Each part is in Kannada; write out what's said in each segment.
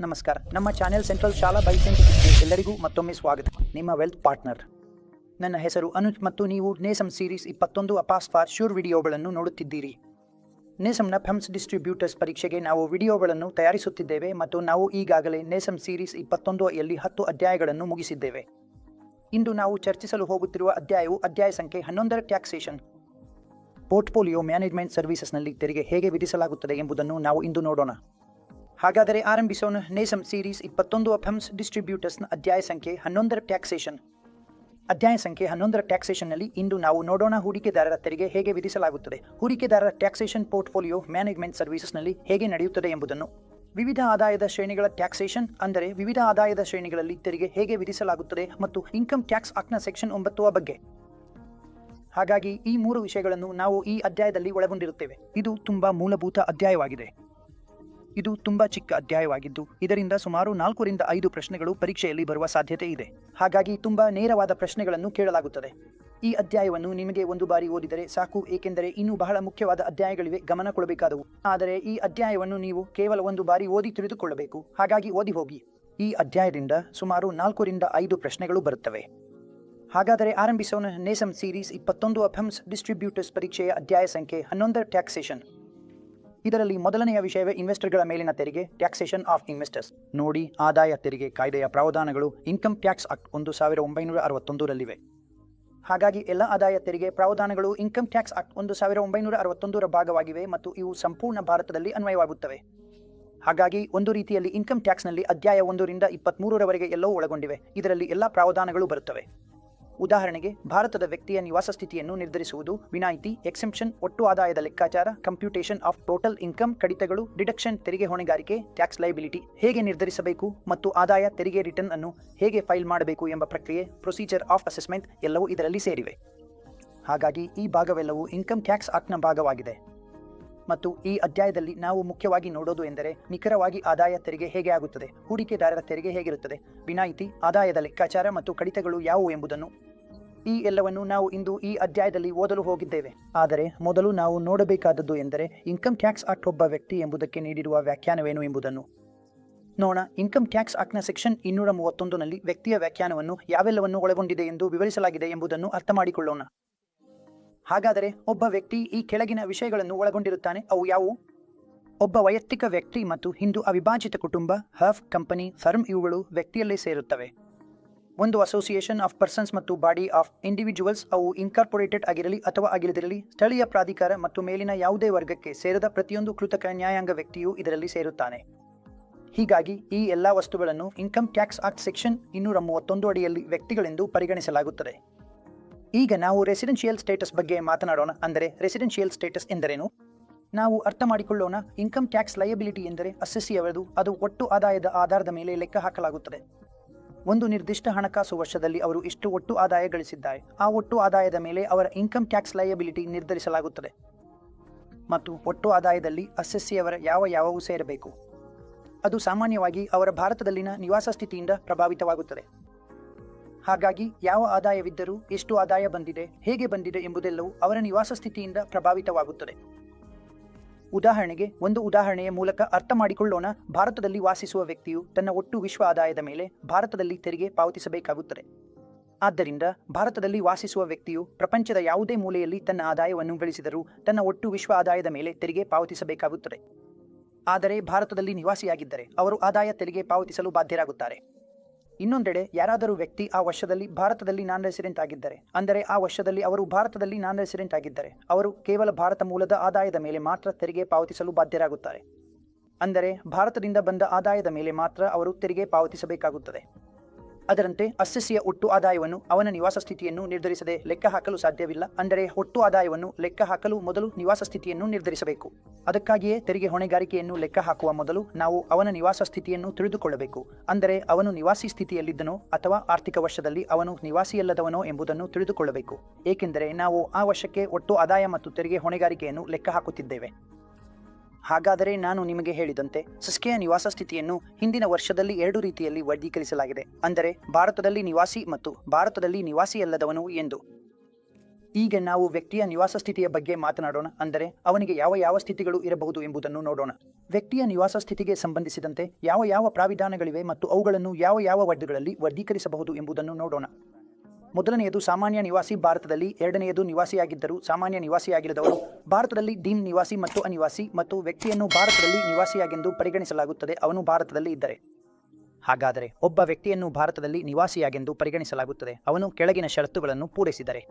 ನಮಸ್ಕಾರ. ನಮ್ಮ ಚಾನೆಲ್ ಸೆಂಟ್ರಲ್ ಶಾಲಾ ಬೈಸೆಂಟ್ ಎಲ್ಲರಿಗೂ ಮತ್ತೊಮ್ಮೆ ಸ್ವಾಗತ. ನಿಮ್ಮ ವೆಲ್ತ್ ಪಾರ್ಟ್ನರ್. ನನ್ನ ಹೆಸರು ಅನುಜ್ ಮತ್ತು ನೀವು ನೇಸಮ್ ಸೀರೀಸ್ 21 ಅಪಾಸ್ ಫಾರ್ ಶ್ಯೂರ್ ವಿಡಿಯೋಗಳನ್ನು ನೋಡುತ್ತಿದ್ದೀರಿ. ನೇಸಮ್ನ ಫೆಮ್ಸ್ ಡಿಸ್ಟ್ರಿಬ್ಯೂಟರ್ಸ್ ಪರೀಕ್ಷೆಗೆ ನಾವು ವಿಡಿಯೋಗಳನ್ನು ತಯಾರಿಸುತ್ತಿದ್ದೇವೆ ಮತ್ತು ನಾವು ಈಗಾಗಲೇ ನೇಸಮ್ ಸೀರೀಸ್ 21 ಯಲ್ಲಿ 10 ಅಧ್ಯಾಯಗಳನ್ನು ಮುಗಿಸಿದ್ದೇವೆ. ಇಂದು ನಾವು ಚರ್ಚಿಸಲು ಹೋಗುತ್ತಿರುವ ಅಧ್ಯಾಯವು ಅಧ್ಯಾಯ ಸಂಖ್ಯೆ 11 ಟ್ಯಾಕ್ಸೇಷನ್. ಪೋರ್ಟ್ಫೋಲಿಯೋ ಮ್ಯಾನೇಜ್ಮೆಂಟ್ ಸರ್ವಿಸಸ್ನಲ್ಲಿ ತೆರಿಗೆ ಹೇಗೆ ವಿಧಿಸಲಾಗುತ್ತದೆ ಎಂಬುದನ್ನು ನಾವು ಇಂದು ನೋಡೋಣ. ಹಾಗಾದರೆ ಆರಂಭಿಸೋಣ. ನೇಸಮ್ ಸೀರೀಸ್ 21 ಫೆಮ್ಸ್ ಡಿಸ್ಟ್ರಿಬ್ಯೂಟರ್ಸ್ನ ಅಧ್ಯಾಯ ಸಂಖ್ಯೆ 11 ಟ್ಯಾಕ್ಸೇಷನ್. ಅಧ್ಯಾಯ ಸಂಖ್ಯೆ 11 ಟ್ಯಾಕ್ಸೇಷನ್ನಲ್ಲಿ ಇಂದು ನಾವು ನೋಡೋಣ ಹೂಡಿಕೆದಾರರ ತೆರಿಗೆ ಹೇಗೆ ವಿಧಿಸಲಾಗುತ್ತದೆ, ಹೂಡಿಕೆದಾರರ ಟ್ಯಾಕ್ಸೇಷನ್ ಪೋರ್ಟ್ಫೋಲಿಯೋ ಮ್ಯಾನೇಜ್ಮೆಂಟ್ ಸರ್ವಿಸಸ್ನಲ್ಲಿ ಹೇಗೆ ನಡೆಯುತ್ತದೆ ಎಂಬುದನ್ನು, ವಿವಿಧ ಆದಾಯದ ಶ್ರೇಣಿಗಳ ಟ್ಯಾಕ್ಸೇಷನ್ ಅಂದರೆ ವಿವಿಧ ಆದಾಯದ ಶ್ರೇಣಿಗಳಲ್ಲಿ ತೆರಿಗೆ ಹೇಗೆ ವಿಧಿಸಲಾಗುತ್ತದೆ ಮತ್ತು ಇನ್ಕಮ್ ಟ್ಯಾಕ್ಸ್ ಆಕ್ಟ್ನ ಸೆಕ್ಷನ್ 9 ಬಗ್ಗೆ. ಹಾಗಾಗಿ ಈ 3 ವಿಷಯಗಳನ್ನು ನಾವು ಈ ಅಧ್ಯಾಯದಲ್ಲಿ ಒಳಗೊಂಡಿರುತ್ತೇವೆ. ಇದು ತುಂಬಾ ಮೂಲಭೂತ ಅಧ್ಯಾಯವಾಗಿದೆ. ಇದು ತುಂಬಾ ಚಿಕ್ಕ ಅಧ್ಯಾಯವಾಗಿದ್ದು ಇದರಿಂದ ಸುಮಾರು 4 ರಿಂದ 5 ಪ್ರಶ್ನೆಗಳು ಪರೀಕ್ಷೆಯಲ್ಲಿ ಬರುವ ಸಾಧ್ಯತೆ ಇದೆ. ಹಾಗಾಗಿ ತುಂಬಾ ನೇರವಾದ ಪ್ರಶ್ನೆಗಳನ್ನು ಕೇಳಲಾಗುತ್ತದೆ. ಈ ಅಧ್ಯಾಯವನ್ನು ನಿಮಗೆ ಒಂದು ಬಾರಿ ಓದಿದರೆ ಸಾಕು, ಏಕೆಂದರೆ ಇನ್ನೂ ಬಹಳ ಮುಖ್ಯವಾದ ಅಧ್ಯಾಯಗಳಿವೆ ಗಮನ ಕೊಡಬೇಕಾದವು. ಆದರೆ ಈ ಅಧ್ಯಾಯವನ್ನು ನೀವು ಕೇವಲ ಒಂದು ಬಾರಿ ಓದಿ ತಿಳಿದುಕೊಳ್ಳಬೇಕು. ಹಾಗಾಗಿ ಓದಿ ಹೋಗಿ. ಈ ಅಧ್ಯಾಯದಿಂದ ಸುಮಾರು 4 ರಿಂದ 5 ಪ್ರಶ್ನೆಗಳು ಬರುತ್ತವೆ. ಹಾಗಾದರೆ ಆರಂಭಿಸೋಣ. ನೇಸಮ್ ಸೀರೀಸ್ 21 ಫೆಮ್ಸ್ ಡಿಸ್ಟ್ರಿಬ್ಯೂಟರ್ಸ್ ಪರೀಕ್ಷೆಯ ಅಧ್ಯಾಯ ಸಂಖ್ಯೆ 11 ಟ್ಯಾಕ್ಸೇಷನ್. ಇದರಲ್ಲಿ ಮೊದಲನೆಯ ವಿಷಯವೇ ಇನ್ವೆಸ್ಟರ್ಗಳ ಮೇಲಿನ ತೆರಿಗೆ, ಟ್ಯಾಕ್ಸೇಷನ್ ಆಫ್ ಇನ್ವೆಸ್ಟರ್ಸ್. ನೋಡಿ, ಆದಾಯ ತೆರಿಗೆ ಕಾಯ್ದೆಯ ಪ್ರಾವಧಾನಗಳು ಇನ್ಕಮ್ ಟ್ಯಾಕ್ಸ್ ಆಕ್ಟ್ 1961 ರಲ್ಲಿವೆ. ಹಾಗಾಗಿ ಎಲ್ಲ ಆದಾಯ ತೆರಿಗೆ ಪ್ರಾವಧಾನಗಳು ಇನ್ಕಮ್ ಟ್ಯಾಕ್ಸ್ ಆಕ್ಟ್ 1961 ಭಾಗವಾಗಿವೆ ಮತ್ತು ಇವು ಸಂಪೂರ್ಣ ಭಾರತದಲ್ಲಿ ಅನ್ವಯವಾಗುತ್ತವೆ. ಹಾಗಾಗಿ ಒಂದು ರೀತಿಯಲ್ಲಿ ಇನ್ಕಮ್ ಟ್ಯಾಕ್ಸ್ನಲ್ಲಿ ಅಧ್ಯಾಯ 1 ರಿಂದ 23 ಎಲ್ಲವೂ ಒಳಗೊಂಡಿವೆ. ಇದರಲ್ಲಿ ಎಲ್ಲ ಪ್ರಾವಧಾನಗಳು ಬರುತ್ತವೆ. ಉದಾಹರಣೆಗೆ, ಭಾರತದ ವ್ಯಕ್ತಿಯ ನಿವಾಸ ಸ್ಥಿತಿಯನ್ನು ನಿರ್ಧರಿಸುವುದು, ವಿನಾಯಿತಿ, ಎಕ್ಸೆಂಪ್ಷನ್, ಒಟ್ಟು ಆದಾಯದ ಲೆಕ್ಕಾಚಾರ, ಕಂಪ್ಯೂಟೇಷನ್ ಆಫ್ ಟೋಟಲ್ ಇನ್ಕಮ್, ಕಡಿತಗಳು, ಡಿಡಕ್ಷನ್, ತೆರಿಗೆ ಹೊಣೆಗಾರಿಕೆ, ಟ್ಯಾಕ್ಸ್ ಲೈಬಿಲಿಟಿ ಹೇಗೆ ನಿರ್ಧರಿಸಬೇಕು ಮತ್ತು ಆದಾಯ ತೆರಿಗೆ ರಿಟರ್ನ್ ಅನ್ನು ಹೇಗೆ ಫೈಲ್ ಮಾಡಬೇಕು ಎಂಬ ಪ್ರಕ್ರಿಯೆ, ಪ್ರೊಸೀಜರ್ ಆಫ್ ಅಸೆಸ್ಮೆಂಟ್ ಎಲ್ಲವೂ ಇದರಲ್ಲಿ ಸೇರಿವೆ. ಹಾಗಾಗಿ ಈ ಭಾಗವೆಲ್ಲವೂ ಇನ್ಕಮ್ ಟ್ಯಾಕ್ಸ್ ಆಕ್ಟ್ನ ಭಾಗವಾಗಿದೆ. ಮತ್ತು ಈ ಅಧ್ಯಾಯದಲ್ಲಿ ನಾವು ಮುಖ್ಯವಾಗಿ ನೋಡೋದು ಎಂದರೆ ನಿಖರವಾಗಿ ಆದಾಯ ತೆರಿಗೆ ಹೇಗೆ ಆಗುತ್ತದೆ, ಹೂಡಿಕೆದಾರರ ತೆರಿಗೆ ಹೇಗಿರುತ್ತದೆ, ವಿನಾಯಿತಿ, ಆದಾಯದ ಲೆಕ್ಕಾಚಾರ ಮತ್ತು ಕಡಿತಗಳು ಯಾವುವು ಎಂಬುದನ್ನು. ಈ ಎಲ್ಲವನ್ನು ನಾವು ಇಂದು ಈ ಅಧ್ಯಾಯದಲ್ಲಿ ಓದಲು ಹೋಗಿದ್ದೇವೆ. ಆದರೆ ಮೊದಲು ನಾವು ನೋಡಬೇಕಾದದ್ದು ಎಂದರೆ ಇನ್ಕಮ್ ಟ್ಯಾಕ್ಸ್ ಆಕ್ಟ್ ಒಬ್ಬ ವ್ಯಕ್ತಿ ಎಂಬುದಕ್ಕೆ ನೀಡಿರುವ ವ್ಯಾಖ್ಯಾನವೇನು ಎಂಬುದನ್ನು ನೋಡೋಣ. ಇನ್ಕಮ್ ಟ್ಯಾಕ್ಸ್ ಆಕ್ಟ್ನ ಸೆಕ್ಷನ್ 231ನಲ್ಲಿ ವ್ಯಕ್ತಿಯ ವ್ಯಾಖ್ಯಾನವನ್ನು ಯಾವೆಲ್ಲವನ್ನು ಒಳಗೊಂಡಿದೆ ಎಂದು ವಿವರಿಸಲಾಗಿದೆ ಎಂಬುದನ್ನು ಅರ್ಥ ಮಾಡಿಕೊಳ್ಳೋಣ. ಹಾಗಾದರೆ ಒಬ್ಬ ವ್ಯಕ್ತಿ ಈ ಕೆಳಗಿನ ವಿಷಯಗಳನ್ನು ಒಳಗೊಂಡಿರುತ್ತಾನೆ. ಅವು ಯಾವುವು? ಒಬ್ಬ ವೈಯಕ್ತಿಕ ವ್ಯಕ್ತಿ ಮತ್ತು ಹಿಂದೂ ಅವಿಭಾಜಿತ ಕುಟುಂಬ, ಹಫ್, ಕಂಪನಿ, ಫರ್ಮ್ ಇವುಗಳು ವ್ಯಕ್ತಿಯಲ್ಲೇ ಸೇರುತ್ತವೆ. ಒಂದು ಅಸೋಸಿಯೇಷನ್ ಆಫ್ ಪರ್ಸನ್ಸ್ ಮತ್ತು ಬಾಡಿ ಆಫ್ ಇಂಡಿವಿಜುವಲ್ಸ್, ಅವು ಇನ್ಕಾರ್ಪೊರೇಟೆಡ್ ಆಗಿರಲಿ ಅಥವಾ ಆಗಿಲ್ಲದಿರಲಿ, ಸ್ಥಳೀಯ ಪ್ರಾಧಿಕಾರ ಮತ್ತು ಮೇಲಿನ ಯಾವುದೇ ವರ್ಗಕ್ಕೆ ಸೇರದ ಪ್ರತಿಯೊಂದು ಕೃತಕ ನ್ಯಾಯಾಂಗ ವ್ಯಕ್ತಿಯೂ ಇದರಲ್ಲಿ ಸೇರುತ್ತಾನೆ. ಹೀಗಾಗಿ ಈ ಎಲ್ಲ ವಸ್ತುಗಳನ್ನು ಇನ್ಕಮ್ ಟ್ಯಾಕ್ಸ್ ಆಕ್ಟ್ ಸೆಕ್ಷನ್ 231 ಅಡಿಯಲ್ಲಿ ವ್ಯಕ್ತಿಗಳೆಂದು ಪರಿಗಣಿಸಲಾಗುತ್ತದೆ. ಈಗ ನಾವು ರೆಸಿಡೆನ್ಷಿಯಲ್ ಸ್ಟೇಟಸ್ ಬಗ್ಗೆ ಮಾತನಾಡೋಣ. ಅಂದರೆ ರೆಸಿಡೆನ್ಷಿಯಲ್ ಸ್ಟೇಟಸ್ ಎಂದರೇನು ನಾವು ಅರ್ಥ ಮಾಡಿಕೊಳ್ಳೋಣ. ಇನ್ಕಮ್ ಟ್ಯಾಕ್ಸ್ ಲಯಬಿಲಿಟಿ ಎಂದರೆ ಅಸೆಸ್ಸಿಯವರದು. ಅದು ಒಟ್ಟು ಆದಾಯದ ಆಧಾರದ ಮೇಲೆ ಲೆಕ್ಕ ಹಾಕಲಾಗುತ್ತದೆ. ಒಂದು ನಿರ್ದಿಷ್ಟ ಹಣಕಾಸು ವರ್ಷದಲ್ಲಿ ಅವರು ಇಷ್ಟು ಒಟ್ಟು ಆದಾಯ ಗಳಿಸಿದ್ದಾರೆ. ಆ ಒಟ್ಟು ಆದಾಯದ ಮೇಲೆ ಅವರ ಇನ್ಕಮ್ ಟ್ಯಾಕ್ಸ್ ಲಯಬಿಲಿಟಿ ನಿರ್ಧರಿಸಲಾಗುತ್ತದೆ. ಮತ್ತು ಒಟ್ಟು ಆದಾಯದಲ್ಲಿ ಅಸೆಸ್ಸಿಯವರ ಯಾವವು ಸೇರಬೇಕು. ಅದು ಸಾಮಾನ್ಯವಾಗಿ ಅವರ ಭಾರತದಲ್ಲಿನ ನಿವಾಸ ಸ್ಥಿತಿಯಿಂದ ಪ್ರಭಾವಿತವಾಗುತ್ತದೆ. ಹಾಗಾಗಿ ಯಾವ ಆದಾಯವಿದ್ದರೂ, ಎಷ್ಟು ಆದಾಯ ಬಂದಿದೆ, ಹೇಗೆ ಬಂದಿದೆ ಎಂಬುದೆಲ್ಲವೂ ಅವರ ನಿವಾಸ ಸ್ಥಿತಿಯಿಂದ ಪ್ರಭಾವಿತವಾಗುತ್ತದೆ. ಉದಾಹರಣೆಗೆ, ಒಂದು ಉದಾಹರಣೆಯ ಮೂಲಕ ಅರ್ಥ ಮಾಡಿಕೊಳ್ಳೋಣ. ಭಾರತದಲ್ಲಿ ವಾಸಿಸುವ ವ್ಯಕ್ತಿಯು ತನ್ನ ಒಟ್ಟು ವಿಶ್ವ ಆದಾಯದ ಮೇಲೆ ಭಾರತದಲ್ಲಿ ತೆರಿಗೆ ಪಾವತಿಸಬೇಕಾಗುತ್ತದೆ. ಆದ್ದರಿಂದ ಭಾರತದಲ್ಲಿ ವಾಸಿಸುವ ವ್ಯಕ್ತಿಯು ಪ್ರಪಂಚದ ಯಾವುದೇ ಮೂಲೆಯಲ್ಲಿ ತನ್ನ ಆದಾಯವನ್ನು ಗಳಿಸಿದರೂ ತನ್ನ ಒಟ್ಟು ವಿಶ್ವ ಆದಾಯದ ಮೇಲೆ ತೆರಿಗೆ ಪಾವತಿಸಬೇಕಾಗುತ್ತದೆ. ಆದರೆ ಭಾರತದಲ್ಲಿ ನಿವಾಸಿಯಾಗಿದ್ದರೆ ಅವರು ಆದಾಯ ತೆರಿಗೆ ಪಾವತಿಸಲು ಬಾಧ್ಯರಾಗುತ್ತಾರೆ. ಇನ್ನೊಂದೆಡೆ ಯಾರಾದರೂ ವ್ಯಕ್ತಿ ಆ ವರ್ಷದಲ್ಲಿ ಭಾರತದಲ್ಲಿ ನಾನ್ ರೆಸಿಡೆಂಟ್ ಆಗಿದ್ದರೆ, ಅಂದರೆ ಆ ವರ್ಷದಲ್ಲಿ ಅವರು ಭಾರತದಲ್ಲಿ ನಾನ್ ರೆಸಿಡೆಂಟ್ ಆಗಿದ್ದರೆ, ಅವರು ಕೇವಲ ಭಾರತ ಮೂಲದ ಆದಾಯದ ಮೇಲೆ ಮಾತ್ರ ತೆರಿಗೆ ಪಾವತಿಸಲು ಬಾಧ್ಯರಾಗುತ್ತಾರೆ. ಅಂದರೆ ಭಾರತದಿಂದ ಬಂದ ಆದಾಯದ ಮೇಲೆ ಮಾತ್ರ ಅವರು ತೆರಿಗೆ ಪಾವತಿಸಬೇಕಾಗುತ್ತದೆ. ಅದರಂತೆ ಅಸೆಸ್ಸಿಯ ಒಟ್ಟು ಆದಾಯವನ್ನು ಅವನ ನಿವಾಸ ಸ್ಥಿತಿಯನ್ನು ನಿರ್ಧರಿಸದೆ ಲೆಕ್ಕ ಹಾಕಲು ಸಾಧ್ಯವಿಲ್ಲ. ಅಂದರೆ ಒಟ್ಟು ಆದಾಯವನ್ನು ಲೆಕ್ಕ ಹಾಕಲು ಮೊದಲು ನಿವಾಸ ಸ್ಥಿತಿಯನ್ನು ನಿರ್ಧರಿಸಬೇಕು. ಅದಕ್ಕಾಗಿಯೇ ತೆರಿಗೆ ಹೊಣೆಗಾರಿಕೆಯನ್ನು ಲೆಕ್ಕ ಹಾಕುವ ಮೊದಲು ನಾವು ಅವನ ನಿವಾಸ ಸ್ಥಿತಿಯನ್ನು ತಿಳಿದುಕೊಳ್ಳಬೇಕು. ಅಂದರೆ ಅವನು ನಿವಾಸಿ ಸ್ಥಿತಿಯಲ್ಲಿದ್ದನೋ ಅಥವಾ ಆರ್ಥಿಕ ವರ್ಷದಲ್ಲಿ ಅವನು ನಿವಾಸಿಯಲ್ಲದವನೋ ಎಂಬುದನ್ನು ತಿಳಿದುಕೊಳ್ಳಬೇಕು. ಏಕೆಂದರೆ ನಾವು ಆ ವರ್ಷಕ್ಕೆ ಒಟ್ಟು ಆದಾಯ ಮತ್ತು ತೆರಿಗೆ ಹೊಣೆಗಾರಿಕೆಯನ್ನು ಲೆಕ್ಕ ಹಾಕುತ್ತಿದ್ದೇವೆ. ಹಾಗಾದರೆ ನಾನು ನಿಮಗೆ ಹೇಳಿದಂತೆ ಸಂಸ್ಥೆಯ ನಿವಾಸ ಸ್ಥಿತಿಯನ್ನು ಹಿಂದಿನ ವರ್ಷದಲ್ಲಿ 2 ರೀತಿಯಲ್ಲಿ ವರ್ಗೀಕರಿಸಲಾಗಿದೆ. ಅಂದರೆ ಭಾರತದಲ್ಲಿ ನಿವಾಸಿ ಮತ್ತು ಭಾರತದಲ್ಲಿ ನಿವಾಸಿಯಲ್ಲದವನು ಎಂದು. ಈಗ ನಾವು ವ್ಯಕ್ತಿಯ ನಿವಾಸ ಸ್ಥಿತಿಯ ಬಗ್ಗೆ ಮಾತನಾಡೋಣ. ಅಂದರೆ ಅವನಿಗೆ ಯಾವ ಯಾವ ಸ್ಥಿತಿಗಳು ಇರಬಹುದು ಎಂಬುದನ್ನು ನೋಡೋಣ. ವ್ಯಕ್ತಿಯ ನಿವಾಸ ಸ್ಥಿತಿಗೆ ಸಂಬಂಧಿಸಿದಂತೆ ಯಾವ ಯಾವ ಪ್ರಾವಿಧಾನಗಳಿವೆ ಮತ್ತು ಅವುಗಳನ್ನು ಯಾವ ಯಾವ ವರ್ಗಗಳಲ್ಲಿ ವರ್ಗೀಕರಿಸಬಹುದು ಎಂಬುದನ್ನು ನೋಡೋಣ. ಮೊದಲನೆಯದು ಸಾಮಾನ್ಯ ನಿವಾಸಿ ಭಾರತದಲ್ಲಿ, ಎರಡನೆಯದು ನಿವಾಸಿಯಾಗಿದ್ದರೂ ಸಾಮಾನ್ಯ ನಿವಾಸಿಯಾಗಿರದವರು, ಭಾರತದಲ್ಲಿ ಡೀಮ್ ನಿವಾಸಿ ಮತ್ತು ಅನಿವಾಸಿ, ಮತ್ತು ವ್ಯಕ್ತಿಯನ್ನು ಭಾರತದಲ್ಲಿ ನಿವಾಸಿಯಾಗೆಂದು ಪರಿಗಣಿಸಲಾಗುತ್ತದೆ ಅವನು ಭಾರತದಲ್ಲಿ ಇದ್ದರೆ. ಹಾಗಾದರೆ ಒಬ್ಬ ವ್ಯಕ್ತಿಯನ್ನು ಭಾರತದಲ್ಲಿ ನಿವಾಸಿಯಾಗೆಂದು ಪರಿಗಣಿಸಲಾಗುತ್ತದೆ ಅವನು ಕೆಳಗಿನ ಷರತ್ತುಗಳನ್ನು ಪೂರೈಸಿದರೆ.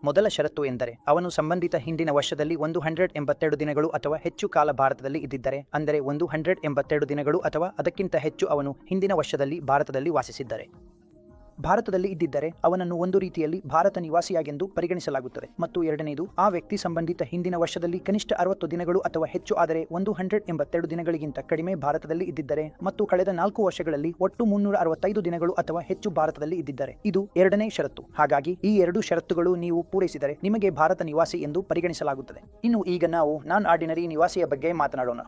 ಮೊದಲ ಷರತ್ತು ಎಂದರೆ ಅವನು ಸಂಬಂಧಿತ ಹಿಂದಿನ ವರ್ಷದಲ್ಲಿ 182 ದಿನಗಳು ಅಥವಾ ಹೆಚ್ಚು ಕಾಲ ಭಾರತದಲ್ಲಿ ಇದ್ದಿದ್ದರೆ, ಅಂದರೆ 182 ದಿನಗಳು ಅಥವಾ ಅದಕ್ಕಿಂತ ಹೆಚ್ಚು ಅವನು ಹಿಂದಿನ ವರ್ಷದಲ್ಲಿ ಭಾರತದಲ್ಲಿ ವಾಸಿಸಿದ್ದರೆ. ಭಾರತದಲ್ಲಿ ಇದ್ದಿದ್ದರೆ ಅವನನ್ನು ಒಂದು ರೀತಿಯಲ್ಲಿ ಭಾರತ ನಿವಾಸಿಯಾಗೆಂದು ಪರಿಗಣಿಸಲಾಗುತ್ತದೆ. ಮತ್ತು ಎರಡನೆಯದು, ಆ ವ್ಯಕ್ತಿ ಸಂಬಂಧಿತ ಹಿಂದಿನ ವರ್ಷದಲ್ಲಿ ಕನಿಷ್ಠ 60 ದಿನಗಳು ಅಥವಾ ಹೆಚ್ಚು ಆದರೆ 182 ದಿನಗಳಿಗಿಂತ ಕಡಿಮೆ ಭಾರತದಲ್ಲಿ ಇದ್ದಿದ್ದರೆ ಮತ್ತು ಕಳೆದ 4 ವರ್ಷಗಳಲ್ಲಿ ಒಟ್ಟು 365 ದಿನಗಳು ಅಥವಾ ಹೆಚ್ಚು ಭಾರತದಲ್ಲಿ ಇದ್ದಿದ್ದರೆ. ಇದು ಎರಡನೇ ಷರತ್ತು. ಹಾಗಾಗಿ ಈ ಎರಡು ಷರತ್ತುಗಳು ನೀವು ಪೂರೈಸಿದರೆ ನಿಮಗೆ ಭಾರತ ನಿವಾಸಿ ಎಂದು ಪರಿಗಣಿಸಲಾಗುತ್ತದೆ. ಇನ್ನು ಈಗ ನಾವು ನಾನ್ ಆರ್ಡಿನರಿ ನಿವಾಸಿಯ ಬಗ್ಗೆ ಮಾತನಾಡೋಣ.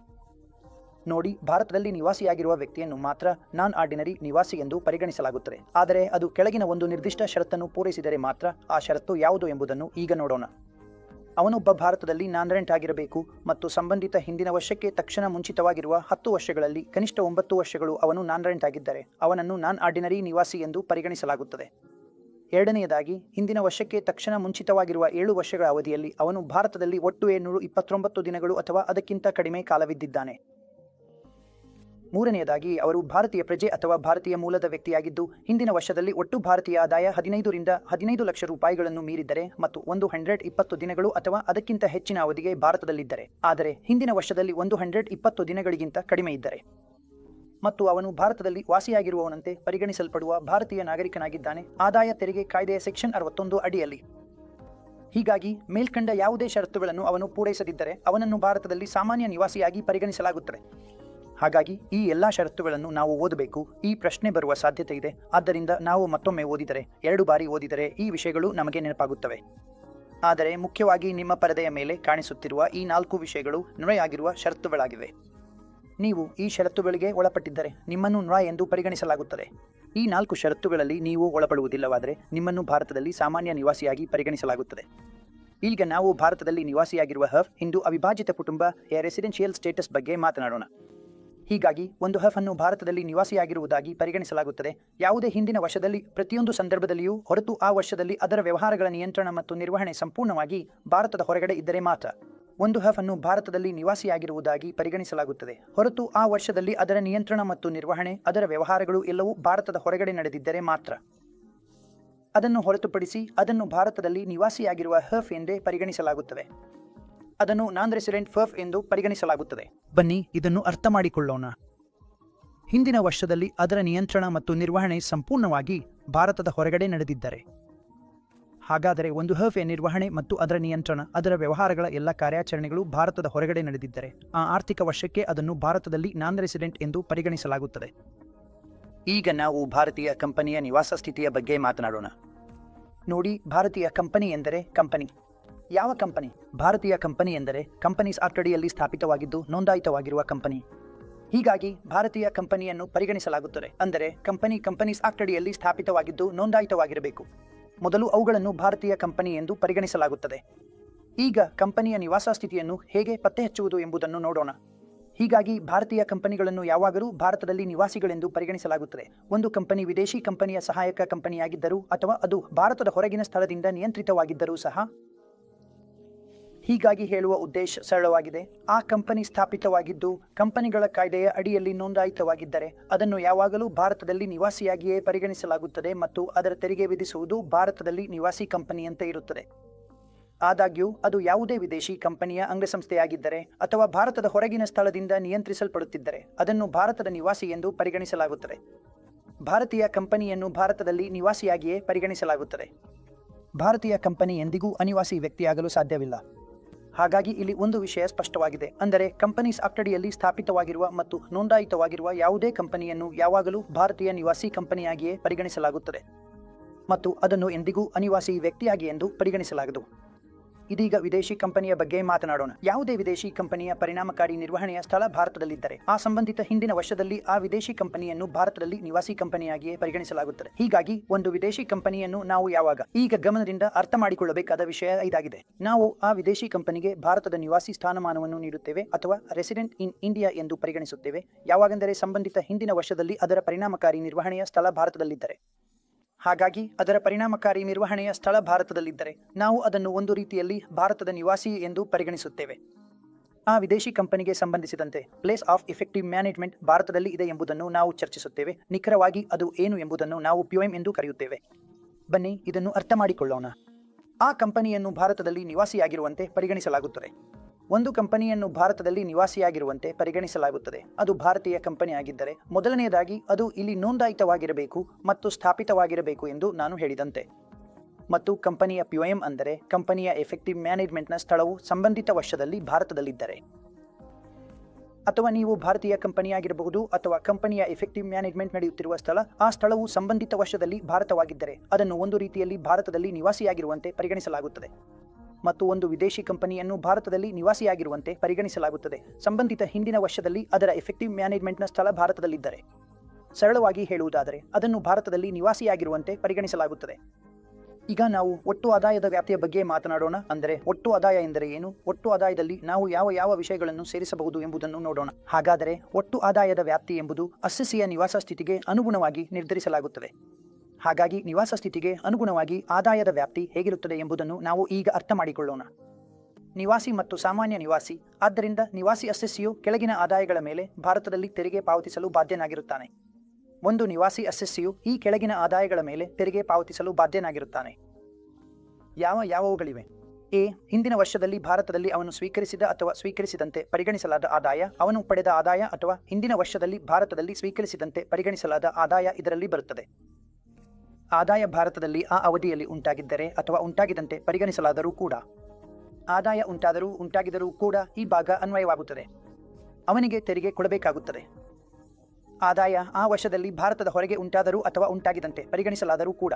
ನೋಡಿ, ಭಾರತದಲ್ಲಿ ನಿವಾಸಿಯಾಗಿರುವ ವ್ಯಕ್ತಿಯನ್ನು ಮಾತ್ರ ನಾನ್ ಆರ್ಡಿನರಿ ನಿವಾಸಿ ಎಂದು ಪರಿಗಣಿಸಲಾಗುತ್ತದೆ. ಆದರೆ ಅದು ಕೆಳಗಿನ ಒಂದು ನಿರ್ದಿಷ್ಟ ಷರತ್ತನ್ನು ಪೂರೈಸಿದರೆ ಮಾತ್ರ. ಆ ಷರತ್ತು ಯಾವುದು ಎಂಬುದನ್ನು ಈಗ ನೋಡೋಣ. ಅವನೊಬ್ಬ ಭಾರತದಲ್ಲಿ ನಾನ್ ರೆಂಟ್ ಆಗಿರಬೇಕು ಮತ್ತು ಸಂಬಂಧಿತ ಹಿಂದಿನ ವರ್ಷಕ್ಕೆ ತಕ್ಷಣ ಮುಂಚಿತವಾಗಿರುವ 10 ವರ್ಷಗಳಲ್ಲಿ ಕನಿಷ್ಠ 9 ವರ್ಷಗಳು ಅವನು ನಾನ್ ರೆಂಟ್ ಆಗಿದ್ದರೆ ಅವನನ್ನು ನಾನ್ ಆರ್ಡಿನರಿ ನಿವಾಸಿ ಎಂದು ಪರಿಗಣಿಸಲಾಗುತ್ತದೆ. ಎರಡನೆಯದಾಗಿ, ಹಿಂದಿನ ವರ್ಷಕ್ಕೆ ತಕ್ಷಣ ಮುಂಚಿತವಾಗಿರುವ 7 ವರ್ಷಗಳ ಅವಧಿಯಲ್ಲಿ ಅವನು ಭಾರತದಲ್ಲಿ ಒಟ್ಟು 729 ದಿನಗಳು ಅಥವಾ ಅದಕ್ಕಿಂತ ಕಡಿಮೆ ಕಾಲವಿದ್ದಿದ್ದಾನೆ. ಮೂರನೆಯದಾಗಿ, ಅವರು ಭಾರತೀಯ ಪ್ರಜೆ ಅಥವಾ ಭಾರತೀಯ ಮೂಲದ ವ್ಯಕ್ತಿಯಾಗಿದ್ದು ಹಿಂದಿನ ವರ್ಷದಲ್ಲಿ ಒಟ್ಟು ಭಾರತೀಯ ಆದಾಯ 15 ರಿಂದ 15 ಲಕ್ಷ ರೂಪಾಯಿಗಳನ್ನು ಮೀರಿದ್ದರೆ ಮತ್ತು 120 ದಿನಗಳು ಅಥವಾ ಅದಕ್ಕಿಂತ ಹೆಚ್ಚಿನ ಅವಧಿಗೆ ಭಾರತದಲ್ಲಿದ್ದರೆ, ಆದರೆ ಹಿಂದಿನ ವರ್ಷದಲ್ಲಿ 120 ದಿನಗಳಿಗಿಂತ ಕಡಿಮೆ ಇದ್ದರೆ, ಮತ್ತು ಅವನು ಭಾರತದಲ್ಲಿ ವಾಸಿಯಾಗಿರುವವನಂತೆ ಪರಿಗಣಿಸಲ್ಪಡುವ ಭಾರತೀಯ ನಾಗರಿಕನಾಗಿದ್ದಾನೆ ಆದಾಯ ತೆರಿಗೆ ಕಾಯ್ದೆಯ ಸೆಕ್ಷನ್ 61 ಅಡಿಯಲ್ಲಿ. ಹೀಗಾಗಿ ಮೇಲ್ಕಂಡ ಯಾವುದೇ ಷರತ್ತುಗಳನ್ನು ಅವನು ಪೂರೈಸದಿದ್ದರೆ ಅವನನ್ನು ಭಾರತದಲ್ಲಿ ಸಾಮಾನ್ಯ ನಿವಾಸಿಯಾಗಿ ಪರಿಗಣಿಸಲಾಗುತ್ತದೆ. ಹಾಗಾಗಿ ಈ ಎಲ್ಲ ಷರತ್ತುಗಳನ್ನು ನಾವು ಓದಬೇಕು. ಈ ಪ್ರಶ್ನೆ ಬರುವ ಸಾಧ್ಯತೆ ಇದೆ. ಆದ್ದರಿಂದ ನಾವು ಮತ್ತೊಮ್ಮೆ ಓದಿದರೆ, 2 ಬಾರಿ ಓದಿದರೆ ಈ ವಿಷಯಗಳು ನಮಗೆ ನೆನಪಾಗುತ್ತವೆ. ಆದರೆ ಮುಖ್ಯವಾಗಿ ನಿಮ್ಮ ಪರದೆಯ ಮೇಲೆ ಕಾಣಿಸುತ್ತಿರುವ ಈ 4 ವಿಷಯಗಳು ನುಡಿಯಾಗಿರುವ ಷರತ್ತುಗಳಾಗಿವೆ. ನೀವು ಈ ಷರತ್ತುಗಳಿಗೆ ಒಳಪಟ್ಟಿದ್ದರೆ ನಿಮ್ಮನ್ನು ನುಡಿ ಎಂದು ಪರಿಗಣಿಸಲಾಗುತ್ತದೆ. ಈ 4 ಷರತ್ತುಗಳಲ್ಲಿ ನೀವು ಒಳಪಡುವುದಿಲ್ಲವಾದರೆ ನಿಮ್ಮನ್ನು ಭಾರತದಲ್ಲಿ ಸಾಮಾನ್ಯ ನಿವಾಸಿಯಾಗಿ ಪರಿಗಣಿಸಲಾಗುತ್ತದೆ. ಈಗ ನಾವು ಭಾರತದಲ್ಲಿ ನಿವಾಸಿಯಾಗಿರುವ ಹಿಂದೂ ಅವಿಭಾಜಿತ ಕುಟುಂಬ ರೆಸಿಡೆನ್ಷಿಯಲ್ ಸ್ಟೇಟಸ್ ಬಗ್ಗೆ ಮಾತನಾಡೋಣ. ಹೀಗಾಗಿ ಒಂದು ಅನ್ನು ಭಾರತದಲ್ಲಿ ನಿವಾಸಿಯಾಗಿರುವುದಾಗಿ ಪರಿಗಣಿಸಲಾಗುತ್ತದೆ ಯಾವುದೇ ಹಿಂದಿನ ವರ್ಷದಲ್ಲಿ ಪ್ರತಿಯೊಂದು ಸಂದರ್ಭದಲ್ಲಿಯೂ ಹೊರತು ಆ ವರ್ಷದಲ್ಲಿ ಅದರ ವ್ಯವಹಾರಗಳ ನಿಯಂತ್ರಣ ಮತ್ತು ನಿರ್ವಹಣೆ ಸಂಪೂರ್ಣವಾಗಿ ಭಾರತದ ಹೊರಗಡೆ ಇದ್ದರೆ ಮಾತ್ರ. ಒಂದು ಅನ್ನು ಭಾರತದಲ್ಲಿ ನಿವಾಸಿಯಾಗಿರುವುದಾಗಿ ಪರಿಗಣಿಸಲಾಗುತ್ತದೆ ಹೊರತು ಆ ವರ್ಷದಲ್ಲಿ ಅದರ ನಿಯಂತ್ರಣ ಮತ್ತು ನಿರ್ವಹಣೆ ಅದರ ವ್ಯವಹಾರಗಳು ಎಲ್ಲವೂ ಭಾರತದ ಹೊರಗಡೆ ನಡೆದಿದ್ದರೆ ಮಾತ್ರ. ಅದನ್ನು ಹೊರತುಪಡಿಸಿ ಅದನ್ನು ಭಾರತದಲ್ಲಿ ನಿವಾಸಿಯಾಗಿರುವ ಎಂದೇ ಪರಿಗಣಿಸಲಾಗುತ್ತದೆ. ಅದನ್ನು ನಾನ್ ರೆಸಿಡೆಂಟ್ ಎಂದು ಪರಿಗಣಿಸಲಾಗುತ್ತದೆ. ಬನ್ನಿ ಇದನ್ನು ಅರ್ಥ ಮಾಡಿಕೊಳ್ಳೋಣ. ಹಿಂದಿನ ವರ್ಷದಲ್ಲಿ ಅದರ ನಿಯಂತ್ರಣ ಮತ್ತು ನಿರ್ವಹಣೆ ಸಂಪೂರ್ಣವಾಗಿ ಭಾರತದ ಹೊರಗಡೆ ನಡೆದಿದ್ದರೆ, ಹಾಗಾದರೆ ಒಂದು ನಿರ್ವಹಣೆ ಮತ್ತು ಅದರ ನಿಯಂತ್ರಣ ಅದರ ವ್ಯವಹಾರಗಳ ಎಲ್ಲ ಕಾರ್ಯಾಚರಣೆಗಳು ಭಾರತದ ಹೊರಗಡೆ ನಡೆದಿದ್ದರೆ ಆ ಆರ್ಥಿಕ ವರ್ಷಕ್ಕೆ ಅದನ್ನು ಭಾರತದಲ್ಲಿ ನಾನ್ ರೆಸಿಡೆಂಟ್ ಎಂದು ಪರಿಗಣಿಸಲಾಗುತ್ತದೆ. ಈಗ ನಾವು ಭಾರತೀಯ ಕಂಪನಿಯ ನಿವಾಸ ಸ್ಥಿತಿಯ ಬಗ್ಗೆ ಮಾತನಾಡೋಣ. ನೋಡಿ, ಭಾರತೀಯ ಕಂಪನಿ ಎಂದರೆ ಕಂಪನಿ. ಯಾವ ಕಂಪನಿ? ಭಾರತೀಯ ಕಂಪನಿ ಎಂದರೆ ಕಂಪನೀಸ್ ಆಕ್ಟ್ ಅಡಿಯಲ್ಲಿ ಸ್ಥಾಪಿತವಾಗಿದ್ದು ನೋಂದಾಯಿತವಾಗಿರುವ ಕಂಪನಿ. ಹೀಗಾಗಿ ಭಾರತೀಯ ಕಂಪನಿಯನ್ನು ಪರಿಗಣಿಸಲಾಗುತ್ತದೆ. ಅಂದರೆ ಕಂಪನೀಸ್ ಆಕ್ಟ್ ಅಡಿಯಲ್ಲಿ ಸ್ಥಾಪಿತವಾಗಿದ್ದು ನೋಂದಾಯಿತವಾಗಿರಬೇಕು. ಮೊದಲು ಅವುಗಳನ್ನು ಭಾರತೀಯ ಕಂಪನಿ ಎಂದು ಪರಿಗಣಿಸಲಾಗುತ್ತದೆ. ಈಗ ಕಂಪನಿಯ ನಿವಾಸ ಸ್ಥಿತಿಯನ್ನು ಹೇಗೆ ಪತ್ತೆ ಹಚ್ಚುವುದು ಎಂಬುದನ್ನು ನೋಡೋಣ. ಹೀಗಾಗಿ ಭಾರತೀಯ ಕಂಪನಿಗಳನ್ನು ಯಾವಾಗಲೂ ಭಾರತದಲ್ಲಿ ನಿವಾಸಿಗಳೆಂದು ಪರಿಗಣಿಸಲಾಗುತ್ತದೆ. ಒಂದು ಕಂಪನಿ ವಿದೇಶಿ ಕಂಪನಿಯ ಸಹಾಯಕ ಕಂಪನಿಯಾಗಿದ್ದರೂ ಅಥವಾ ಅದು ಭಾರತದ ಹೊರಗಿನ ಸ್ಥಳದಿಂದ ನಿಯಂತ್ರಿತವಾಗಿದ್ದರೂ ಸಹ. ಹೀಗಾಗಿ ಹೇಳುವ ಉದ್ದೇಶ ಸರಳವಾಗಿದೆ. ಆ ಕಂಪನಿ ಸ್ಥಾಪಿತವಾಗಿದ್ದು ಕಂಪನಿಗಳ ಕಾಯ್ದೆಯ ಅಡಿಯಲ್ಲಿ ನೋಂದಾಯಿತವಾಗಿದ್ದರೆ ಅದನ್ನು ಯಾವಾಗಲೂ ಭಾರತದಲ್ಲಿ ನಿವಾಸಿಯಾಗಿಯೇ ಪರಿಗಣಿಸಲಾಗುತ್ತದೆ ಮತ್ತು ಅದರ ತೆರಿಗೆ ವಿಧಿಸುವುದು ಭಾರತದಲ್ಲಿ ನಿವಾಸಿ ಕಂಪನಿಯಂತೆ ಇರುತ್ತದೆ. ಆದಾಗ್ಯೂ ಅದು ಯಾವುದೇ ವಿದೇಶಿ ಕಂಪನಿಯ ಅಂಗಸಂಸ್ಥೆಯಾಗಿದ್ದರೆ ಅಥವಾ ಭಾರತದ ಹೊರಗಿನ ಸ್ಥಳದಿಂದ ನಿಯಂತ್ರಿಸಲ್ಪಡುತ್ತಿದ್ದರೆ ಅದನ್ನು ಭಾರತದ ನಿವಾಸಿ ಎಂದು ಪರಿಗಣಿಸಲಾಗುತ್ತದೆ. ಭಾರತೀಯ ಕಂಪನಿಯನ್ನು ಭಾರತದಲ್ಲಿ ನಿವಾಸಿಯಾಗಿಯೇ ಪರಿಗಣಿಸಲಾಗುತ್ತದೆ. ಭಾರತೀಯ ಕಂಪನಿ ಎಂದಿಗೂ ಅನಿವಾಸಿ ವ್ಯಕ್ತಿಯಾಗಲು ಸಾಧ್ಯವಿಲ್ಲ. ಹಾಗಾಗಿ ಇಲ್ಲಿ ಒಂದು ವಿಷಯ ಸ್ಪಷ್ಟವಾಗಿದೆ. ಅಂದರೆ ಕಂಪನೀಸ್ ಆಕ್ಟ್ ಅಡಿಯಲ್ಲಿ ಸ್ಥಾಪಿತವಾಗಿರುವ ಮತ್ತು ನೋಂದಾಯಿತವಾಗಿರುವ ಯಾವುದೇ ಕಂಪನಿಯನ್ನು ಯಾವಾಗಲೂ ಭಾರತೀಯ ನಿವಾಸಿ ಕಂಪನಿಯಾಗಿಯೇ ಪರಿಗಣಿಸಲಾಗುತ್ತದೆ ಮತ್ತು ಅದನ್ನು ಎಂದಿಗೂ ಅನಿವಾಸಿ ವ್ಯಕ್ತಿಯಾಗಿ ಎಂದು ಪರಿಗಣಿಸಲಾಗದು. ಇದೀಗ ವಿದೇಶಿ ಕಂಪನಿಯ ಬಗ್ಗೆ ಮಾತನಾಡೋಣ. ಯಾವುದೇ ವಿದೇಶಿ ಕಂಪನಿಯ ಪರಿಣಾಮಕಾರಿ ನಿರ್ವಹಣೆಯ ಸ್ಥಳ ಭಾರತದಲ್ಲಿದ್ದರೆ ಆ ಸಂಬಂಧಿತ ಹಿಂದಿನ ವರ್ಷದಲ್ಲಿ ಆ ವಿದೇಶಿ ಕಂಪನಿಯನ್ನು ಭಾರತದಲ್ಲಿ ನಿವಾಸಿ ಕಂಪನಿಯಾಗಿಯೇ ಪರಿಗಣಿಸಲಾಗುತ್ತದೆ. ಹೀಗಾಗಿ ಒಂದು ವಿದೇಶಿ ಕಂಪನಿಯನ್ನು ನಾವು ಯಾವಾಗ ಈಗ ಗಮನದಿಂದ ಅರ್ಥ ಮಾಡಿಕೊಳ್ಳಬೇಕಾದ ವಿಷಯ ಇದಾಗಿದೆ. ನಾವು ಆ ವಿದೇಶಿ ಕಂಪನಿಗೆ ಭಾರತದ ನಿವಾಸಿ ಸ್ಥಾನಮಾನವನ್ನು ನೀಡುತ್ತೇವೆ ಅಥವಾ ರೆಸಿಡೆಂಟ್ ಇನ್ ಇಂಡಿಯಾ ಎಂದು ಪರಿಗಣಿಸುತ್ತೇವೆ ಯಾವಾಗೆಂದರೆ ಸಂಬಂಧಿತ ಹಿಂದಿನ ವರ್ಷದಲ್ಲಿ ಅದರ ಪರಿಣಾಮಕಾರಿ ನಿರ್ವಹಣೆಯ ಸ್ಥಳ ಭಾರತದಲ್ಲಿದ್ದರೆ. ಹಾಗಾಗಿ ಅದರ ಪರಿಣಾಮಕಾರಿ ನಿರ್ವಹಣೆಯ ಸ್ಥಳ ಭಾರತದಲ್ಲಿದ್ದರೆ ನಾವು ಅದನ್ನು ಒಂದು ರೀತಿಯಲ್ಲಿ ಭಾರತದ ನಿವಾಸಿ ಎಂದು ಪರಿಗಣಿಸುತ್ತೇವೆ. ಆ ವಿದೇಶಿ ಕಂಪನಿಗೆ ಸಂಬಂಧಿಸಿದಂತೆ ಪ್ಲೇಸ್ ಆಫ್ ಎಫೆಕ್ಟಿವ್ ಮ್ಯಾನೇಜ್ಮೆಂಟ್ ಭಾರತದಲ್ಲಿ ಇದೆ ಎಂಬುದನ್ನು ನಾವು ಚರ್ಚಿಸುತ್ತೇವೆ. ನಿಖರವಾಗಿ ಅದು ಏನು ಎಂಬುದನ್ನು ನಾವು POM ಎಂದು ಕರೆಯುತ್ತೇವೆ. ಬನ್ನಿ ಇದನ್ನು ಅರ್ಥ ಮಾಡಿಕೊಳ್ಳೋಣ. ಆ ಕಂಪನಿಯನ್ನು ಭಾರತದಲ್ಲಿ ನಿವಾಸಿಯಾಗಿರುವಂತೆ ಪರಿಗಣಿಸಲಾಗುತ್ತದೆ. ಒಂದು ಕಂಪನಿಯನ್ನು ಭಾರತದಲ್ಲಿ ನಿವಾಸಿಯಾಗಿರುವಂತೆ ಪರಿಗಣಿಸಲಾಗುತ್ತದೆ. ಅದು ಭಾರತೀಯ ಕಂಪನಿಯಾಗಿದ್ದರೆ ಮೊದಲನೆಯದಾಗಿ ಅದು ಇಲ್ಲಿ ನೋಂದಾಯಿತವಾಗಿರಬೇಕು ಮತ್ತು ಸ್ಥಾಪಿತವಾಗಿರಬೇಕು ಎಂದು ನಾನು ಹೇಳಿದಂತೆ. ಮತ್ತು ಕಂಪನಿಯ POM ಅಂದರೆ ಕಂಪನಿಯ ಎಫೆಕ್ಟಿವ್ ಮ್ಯಾನೇಜ್ಮೆಂಟ್ನ ಸ್ಥಳವು ಸಂಬಂಧಿತ ವರ್ಷದಲ್ಲಿ ಭಾರತದಲ್ಲಿದ್ದರೆ, ಅಥವಾ ನೀವು ಭಾರತೀಯ ಕಂಪನಿಯಾಗಿರಬಹುದು ಅಥವಾ ಕಂಪನಿಯ ಎಫೆಕ್ಟಿವ್ ಮ್ಯಾನೇಜ್ಮೆಂಟ್ ನಡೆಯುತ್ತಿರುವ ಸ್ಥಳ ಆ ಸ್ಥಳವು ಸಂಬಂಧಿತ ವರ್ಷದಲ್ಲಿ ಭಾರತವಾಗಿದ್ದರೆ ಅದನ್ನು ಒಂದು ರೀತಿಯಲ್ಲಿ ಭಾರತದಲ್ಲಿ ನಿವಾಸಿಯಾಗಿರುವಂತೆ ಪರಿಗಣಿಸಲಾಗುತ್ತದೆ. ಮತ್ತು ಒಂದು ವಿದೇಶಿ ಕಂಪನಿಯನ್ನು ಭಾರತದಲ್ಲಿ ನಿವಾಸಿಯಾಗಿರುವಂತೆ ಪರಿಗಣಿಸಲಾಗುತ್ತದೆ ಸಂಬಂಧಿತ ಹಿಂದಿನ ವರ್ಷದಲ್ಲಿ ಅದರ ಎಫೆಕ್ಟಿವ್ ಮ್ಯಾನೇಜ್ಮೆಂಟ್ನ ಸ್ಥಳ ಭಾರತದಲ್ಲಿದ್ದರೆ. ಸರಳವಾಗಿ ಹೇಳುವುದಾದರೆ ಅದನ್ನು ಭಾರತದಲ್ಲಿ ನಿವಾಸಿಯಾಗಿರುವಂತೆ ಪರಿಗಣಿಸಲಾಗುತ್ತದೆ. ಈಗ ನಾವು ಒಟ್ಟು ಆದಾಯದ ವ್ಯಾಪ್ತಿಯ ಬಗ್ಗೆ ಮಾತನಾಡೋಣ. ಅಂದರೆ ಒಟ್ಟು ಆದಾಯ ಎಂದರೆ ಏನು, ಒಟ್ಟು ಆದಾಯದಲ್ಲಿ ನಾವು ಯಾವ ಯಾವ ವಿಷಯಗಳನ್ನು ಸೇರಿಸಬಹುದು ಎಂಬುದನ್ನು ನೋಡೋಣ. ಹಾಗಾದರೆ ಒಟ್ಟು ಆದಾಯದ ವ್ಯಾಪ್ತಿ ಎಂಬುದು ಅಸ್ಸೆಸಿಯ ನಿವಾಸ ಸ್ಥಿತಿಗೆ ಅನುಗುಣವಾಗಿ ನಿರ್ಧರಿಸಲಾಗುತ್ತದೆ. ಹಾಗಾಗಿ ನಿವಾಸ ಸ್ಥಿತಿಗೆ ಅನುಗುಣವಾಗಿ ಆದಾಯದ ವ್ಯಾಪ್ತಿ ಹೇಗಿರುತ್ತದೆ ಎಂಬುದನ್ನು ನಾವು ಈಗ ಅರ್ಥ ಮಾಡಿಕೊಳ್ಳೋಣ. ನಿವಾಸಿ ಮತ್ತು ಸಾಮಾನ್ಯ ನಿವಾಸಿ. ಆದ್ದರಿಂದ ನಿವಾಸಿ ಅಸ್ಸೆಸಿಯು ಕೆಳಗಿನ ಆದಾಯಗಳ ಮೇಲೆ ಭಾರತದಲ್ಲಿ ತೆರಿಗೆ ಪಾವತಿಸಲು ಬಾಧ್ಯನಾಗಿರುತ್ತಾನೆ. ಒಂದು ನಿವಾಸಿ ಅಸ್ಸೆಸಿಯು ಈ ಕೆಳಗಿನ ಆದಾಯಗಳ ಮೇಲೆ ತೆರಿಗೆ ಪಾವತಿಸಲು ಬಾಧ್ಯನಾಗಿರುತ್ತಾನೆ. ಯಾವುಗಳಿವೆ? ಎ. ಹಿಂದಿನ ವರ್ಷದಲ್ಲಿ ಭಾರತದಲ್ಲಿ ಅವನು ಸ್ವೀಕರಿಸಿದ ಅಥವಾ ಸ್ವೀಕರಿಸಿದಂತೆ ಪರಿಗಣಿಸಲಾದ ಆದಾಯ. ಅವನು ಪಡೆದ ಆದಾಯ ಅಥವಾ ಹಿಂದಿನ ವರ್ಷದಲ್ಲಿ ಭಾರತದಲ್ಲಿ ಸ್ವೀಕರಿಸಿದಂತೆ ಪರಿಗಣಿಸಲಾದ ಆದಾಯ ಇದರಲ್ಲಿ ಬರುತ್ತದೆ. ಆದಾಯ ಭಾರತದಲ್ಲಿ ಆ ಅವಧಿಯಲ್ಲಿ ಉಂಟಾಗಿದ್ದರೆ ಅಥವಾ ಉಂಟಾಗಿದಂತೆ ಪರಿಗಣಿಸಲಾದರೂ ಕೂಡ, ಆದಾಯ ಉಂಟಾಗಿದರೂ ಕೂಡ ಈ ಭಾಗ ಅನ್ವಯವಾಗುತ್ತದೆ. ಅವನಿಗೆ ತೆರಿಗೆ ಕೊಡಬೇಕಾಗುತ್ತದೆ. ಆದಾಯ ಆ ವರ್ಷದಲ್ಲಿ ಭಾರತದ ಹೊರಗೆ ಉಂಟಾದರೂ ಅಥವಾ ಉಂಟಾಗಿದಂತೆ ಪರಿಗಣಿಸಲಾದರೂ ಕೂಡ,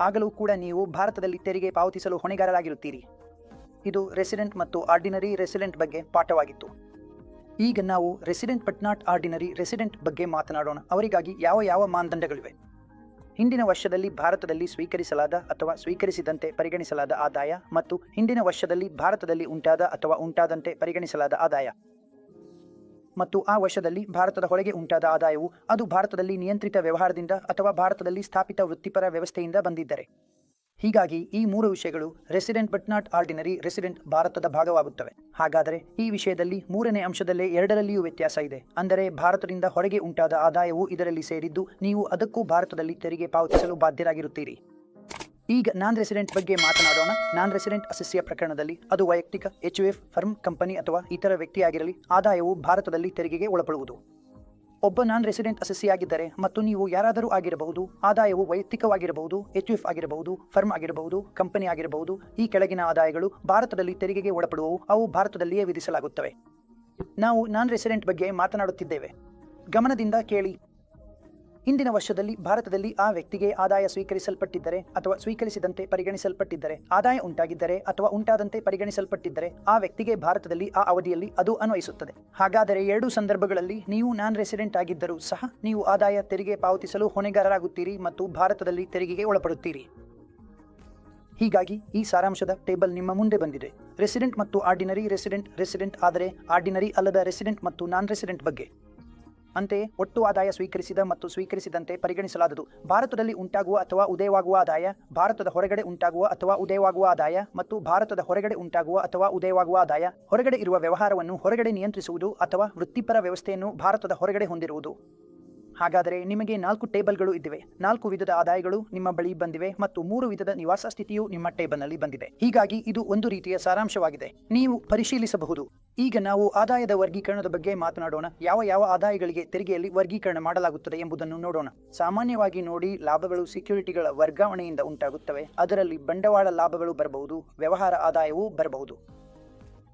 ಆಗಲೂ ಕೂಡ ನೀವು ಭಾರತದಲ್ಲಿ ತೆರಿಗೆ ಪಾವತಿಸಲು ಹೊಣೆಗಾರರಾಗಿರುತ್ತೀರಿ. ಇದು ರೆಸಿಡೆಂಟ್ ಮತ್ತು ಆರ್ಡಿನರಿ ರೆಸಿಡೆಂಟ್ ಬಗ್ಗೆ ಪಾಠವಾಗಿತ್ತು. ಈಗ ನಾವು resident but not ordinary resident ಬಗ್ಗೆ ಮಾತನಾಡೋಣ. ಅವರಿಗಾಗಿ ಯಾವ ಮಾನದಂಡಗಳಿವೆ? ಹಿಂದಿನ ವರ್ಷದಲ್ಲಿ ಭಾರತದಲ್ಲಿ ಸ್ವೀಕರಿಸಲಾದ ಅಥವಾ ಸ್ವೀಕರಿಸಿದಂತೆ ಪರಿಗಣಿಸಲಾದ ಆದಾಯ ಮತ್ತು ಹಿಂದಿನ ವರ್ಷದಲ್ಲಿ ಭಾರತದಲ್ಲಿ ಉಂಟಾದ ಅಥವಾ ಉಂಟಾದಂತೆ ಪರಿಗಣಿಸಲಾದ ಆದಾಯ, ಮತ್ತು ಆ ವರ್ಷದಲ್ಲಿ ಭಾರತದ ಹೊರಗೆ ಉಂಟಾದ ಆದಾಯವು ಅದು ಭಾರತದಲ್ಲಿ ನಿಯಂತ್ರಿತ ವ್ಯವಹಾರದಿಂದ ಅಥವಾ ಭಾರತದಲ್ಲಿ ಸ್ಥಾಪಿತ ವೃತ್ತಿಪರ ವ್ಯವಸ್ಥೆಯಿಂದ ಬಂದಿದ್ದರೆ. ಹೀಗಾಗಿ ಈ ಮೂರು ವಿಷಯಗಳು resident but not ordinary resident ಭಾರತದ ಭಾಗವಾಗುತ್ತವೆ. ಹಾಗಾದರೆ ಈ ವಿಷಯದಲ್ಲಿ ಮೂರನೇ ಅಂಶದಲ್ಲೇ ಎರಡರಲ್ಲಿಯೂ ವ್ಯತ್ಯಾಸ ಇದೆ. ಅಂದರೆ ಭಾರತದಿಂದ ಹೊರಗೆ ಉಂಟಾದ ಆದಾಯವು ಇದರಲ್ಲಿ ಸೇರಿದ್ದು ನೀವು ಅದಕ್ಕೂ ಭಾರತದಲ್ಲಿ ತೆರಿಗೆ ಪಾವತಿಸಲು ಬಾಧ್ಯರಾಗಿರುತ್ತೀರಿ. ಈಗ ನಾನ್ ರೆಸಿಡೆಂಟ್ ಬಗ್ಗೆ ಮಾತನಾಡೋಣ. ನಾನ್ ರೆಸಿಡೆಂಟ್ ಅಸ್ಸೆಸಿಯ ಪ್ರಕರಣದಲ್ಲಿ ಅದು ವೈಯಕ್ತಿಕ HUF ಫರ್ಮ್, ಕಂಪನಿ ಅಥವಾ ಇತರ ವ್ಯಕ್ತಿಯಾಗಿರಲಿ ಆದಾಯವು ಭಾರತದಲ್ಲಿ ತೆರಿಗೆಗೆ ಒಳಪಡುವುದು. ಒಬ್ಬ ನಾನ್ ರೆಸಿಡೆಂಟ್ ಅಸ್ಸೆಸಿಯಾಗಿದ್ದರೆ ಮತ್ತು ನೀವು ಯಾರಾದರೂ ಆಗಿರಬಹುದು, ಆದಾಯವು ವೈಯಕ್ತಿಕವಾಗಿರಬಹುದು, HUF ಆಗಿರಬಹುದು, ಫರ್ಮ್ ಆಗಿರಬಹುದು, ಕಂಪನಿ ಆಗಿರಬಹುದು. ಈ ಕೆಳಗಿನ ಆದಾಯಗಳು ಭಾರತದಲ್ಲಿ ತೆರಿಗೆಗೆ ಒಳಪಡುವವು. ಅವು ಭಾರತದಲ್ಲಿಯೇ ವಿಧಿಸಲಾಗುತ್ತವೆ. ನಾವು ನಾನ್ ರೆಸಿಡೆಂಟ್ ಬಗ್ಗೆ ಮಾತನಾಡುತ್ತಿದ್ದೇವೆ. ಗಮನದಿಂದ ಕೇಳಿ. ಹಿಂದಿನ ವರ್ಷದಲ್ಲಿ ಭಾರತದಲ್ಲಿ ಆ ವ್ಯಕ್ತಿಗೆ ಆದಾಯ ಸ್ವೀಕರಿಸಲ್ಪಟ್ಟಿದ್ದರೆ ಅಥವಾ ಸ್ವೀಕರಿಸಿದಂತೆ ಪರಿಗಣಿಸಲ್ಪಟ್ಟಿದ್ದರೆ, ಆದಾಯ ಉಂಟಾಗಿದ್ದರೆ ಅಥವಾ ಉಂಟಾದಂತೆ ಪರಿಗಣಿಸಲ್ಪಟ್ಟಿದ್ದರೆ ಆ ವ್ಯಕ್ತಿಗೆ ಭಾರತದಲ್ಲಿ ಆ ಅವಧಿಯಲ್ಲಿ ಅದು ಅನ್ವಯಿಸುತ್ತದೆ. ಹಾಗಾದರೆ ಎರಡೂ ಸಂದರ್ಭಗಳಲ್ಲಿ ನೀವು ನಾನ್ ರೆಸಿಡೆಂಟ್ ಆಗಿದ್ದರೂ ಸಹ ನೀವು ಆದಾಯ ತೆರಿಗೆ ಪಾವತಿಸಲು ಹೊಣೆಗಾರರಾಗುತ್ತೀರಿ ಮತ್ತು ಭಾರತದಲ್ಲಿ ತೆರಿಗೆಗೆ ಒಳಪಡುತ್ತೀರಿ. ಹೀಗಾಗಿ ಈ ಸಾರಾಂಶದ ಟೇಬಲ್ ನಿಮ್ಮ ಮುಂದೆ ಬಂದಿದೆ. ರೆಸಿಡೆಂಟ್ ಮತ್ತು ಆರ್ಡಿನರಿ ರೆಸಿಡೆಂಟ್ ಆದರೆ ಆರ್ಡಿನರಿ ಅಲ್ಲದ ರೆಸಿಡೆಂಟ್ ಮತ್ತು ನಾನ್ ರೆಸಿಡೆಂಟ್ ಬಗ್ಗೆ. ಅಂತೆಯೇ ಒಟ್ಟು ಆದಾಯ ಸ್ವೀಕರಿಸಿದ ಮತ್ತು ಸ್ವೀಕರಿಸಿದಂತೆ ಪರಿಗಣಿಸಲಾದುದು ಭಾರತದಲ್ಲಿ ಉಂಟಾಗುವ ಅಥವಾ ಉದಯವಾಗುವ ಆದಾಯ, ಭಾರತದ ಹೊರಗಡೆ ಉಂಟಾಗುವ ಅಥವಾ ಉದಯವಾಗುವ ಆದಾಯ ಮತ್ತು ಭಾರತದ ಹೊರಗಡೆ ಉಂಟಾಗುವ ಅಥವಾ ಉದಯವಾಗುವ ಆದಾಯ, ಹೊರಗಡೆ ಇರುವ ವ್ಯವಹಾರವನ್ನು ಹೊರಗಡೆ ನಿಯಂತ್ರಿಸುವುದು ಅಥವಾ ವೃತ್ತಿಪರ ವ್ಯವಸ್ಥೆಯನ್ನು ಭಾರತದ ಹೊರಗಡೆ ಹೊಂದಿರುವುದು. ಹಾಗಾದರೆ ನಿಮಗೆ 4 ಟೇಬಲ್ಗಳು ಇದ್ದಿವೆ. 4 ವಿಧದ ಆದಾಯಗಳು ನಿಮ್ಮ ಬಳಿ ಬಂದಿವೆ ಮತ್ತು 3 ವಿಧದ ನಿವಾಸ ಸ್ಥಿತಿಯು ನಿಮ್ಮ ಟೇಬಲ್ನಲ್ಲಿ ಬಂದಿದೆ. ಹೀಗಾಗಿ ಇದು ಒಂದು ರೀತಿಯ ಸಾರಾಂಶವಾಗಿದೆ, ನೀವು ಪರಿಶೀಲಿಸಬಹುದು. ಈಗ ನಾವು ಆದಾಯದ ವರ್ಗೀಕರಣದ ಬಗ್ಗೆ ಮಾತನಾಡೋಣ. ಯಾವ ಆದಾಯಗಳಿಗೆ ತೆರಿಗೆಯಲ್ಲಿ ವರ್ಗೀಕರಣ ಮಾಡಲಾಗುತ್ತದೆ ಎಂಬುದನ್ನು ನೋಡೋಣ. ಸಾಮಾನ್ಯವಾಗಿ ನೋಡಿ, ಲಾಭಗಳು ಸೆಕ್ಯೂರಿಟಿಗಳ ವರ್ಗಾವಣೆಯಿಂದ ಉಂಟಾಗುತ್ತವೆ. ಅದರಲ್ಲಿ ಬಂಡವಾಳ ಲಾಭಗಳು ಬರಬಹುದು, ವ್ಯವಹಾರ ಆದಾಯವೂ ಬರಬಹುದು.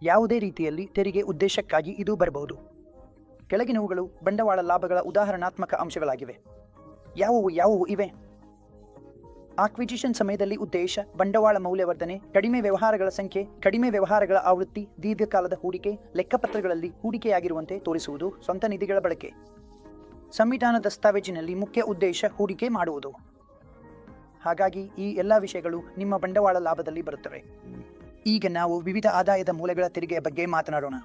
ಯಾವುದೇ ರೀತಿಯಲ್ಲಿ ತೆರಿಗೆ ಉದ್ದೇಶಕ್ಕಾಗಿ ಇದು ಬರಬಹುದು. ಕೆಳಗಿನವುಗಳು ಬಂಡವಾಳ ಲಾಭಗಳ ಉದಾಹರಣಾತ್ಮಕ ಅಂಶಗಳಾಗಿವೆ. ಯಾವುವು ಇವೆ? ಆಕ್ವಿಜಿಷನ್ ಸಮಯದಲ್ಲಿ ಉದ್ದೇಶ, ಬಂಡವಾಳ ಮೌಲ್ಯವರ್ಧನೆ, ಕಡಿಮೆ ವ್ಯವಹಾರಗಳ ಸಂಖ್ಯೆ, ಕಡಿಮೆ ವ್ಯವಹಾರಗಳ ಆವೃತ್ತಿ, ದೀರ್ಘಕಾಲದ ಹೂಡಿಕೆ, ಲೆಕ್ಕಪತ್ರಗಳಲ್ಲಿ ಹೂಡಿಕೆಯಾಗಿರುವಂತೆ ತೋರಿಸುವುದು, ಸ್ವಂತ ನಿಧಿಗಳ ಬಳಕೆ. ಸಂವಿಧಾನ ದಸ್ತಾವೇಜಿನಲ್ಲಿ ಮುಖ್ಯ ಉದ್ದೇಶ ಹೂಡಿಕೆ ಮಾಡುವುದು. ಹಾಗಾಗಿ ಈ ಎಲ್ಲ ವಿಷಯಗಳು ನಿಮ್ಮ ಬಂಡವಾಳ ಲಾಭದಲ್ಲಿ ಬರುತ್ತವೆ. ಈಗ ನಾವು ವಿವಿಧ ಆದಾಯದ ಮೂಲಗಳ ತೆರಿಗೆಯ ಬಗ್ಗೆ ಮಾತನಾಡೋಣ.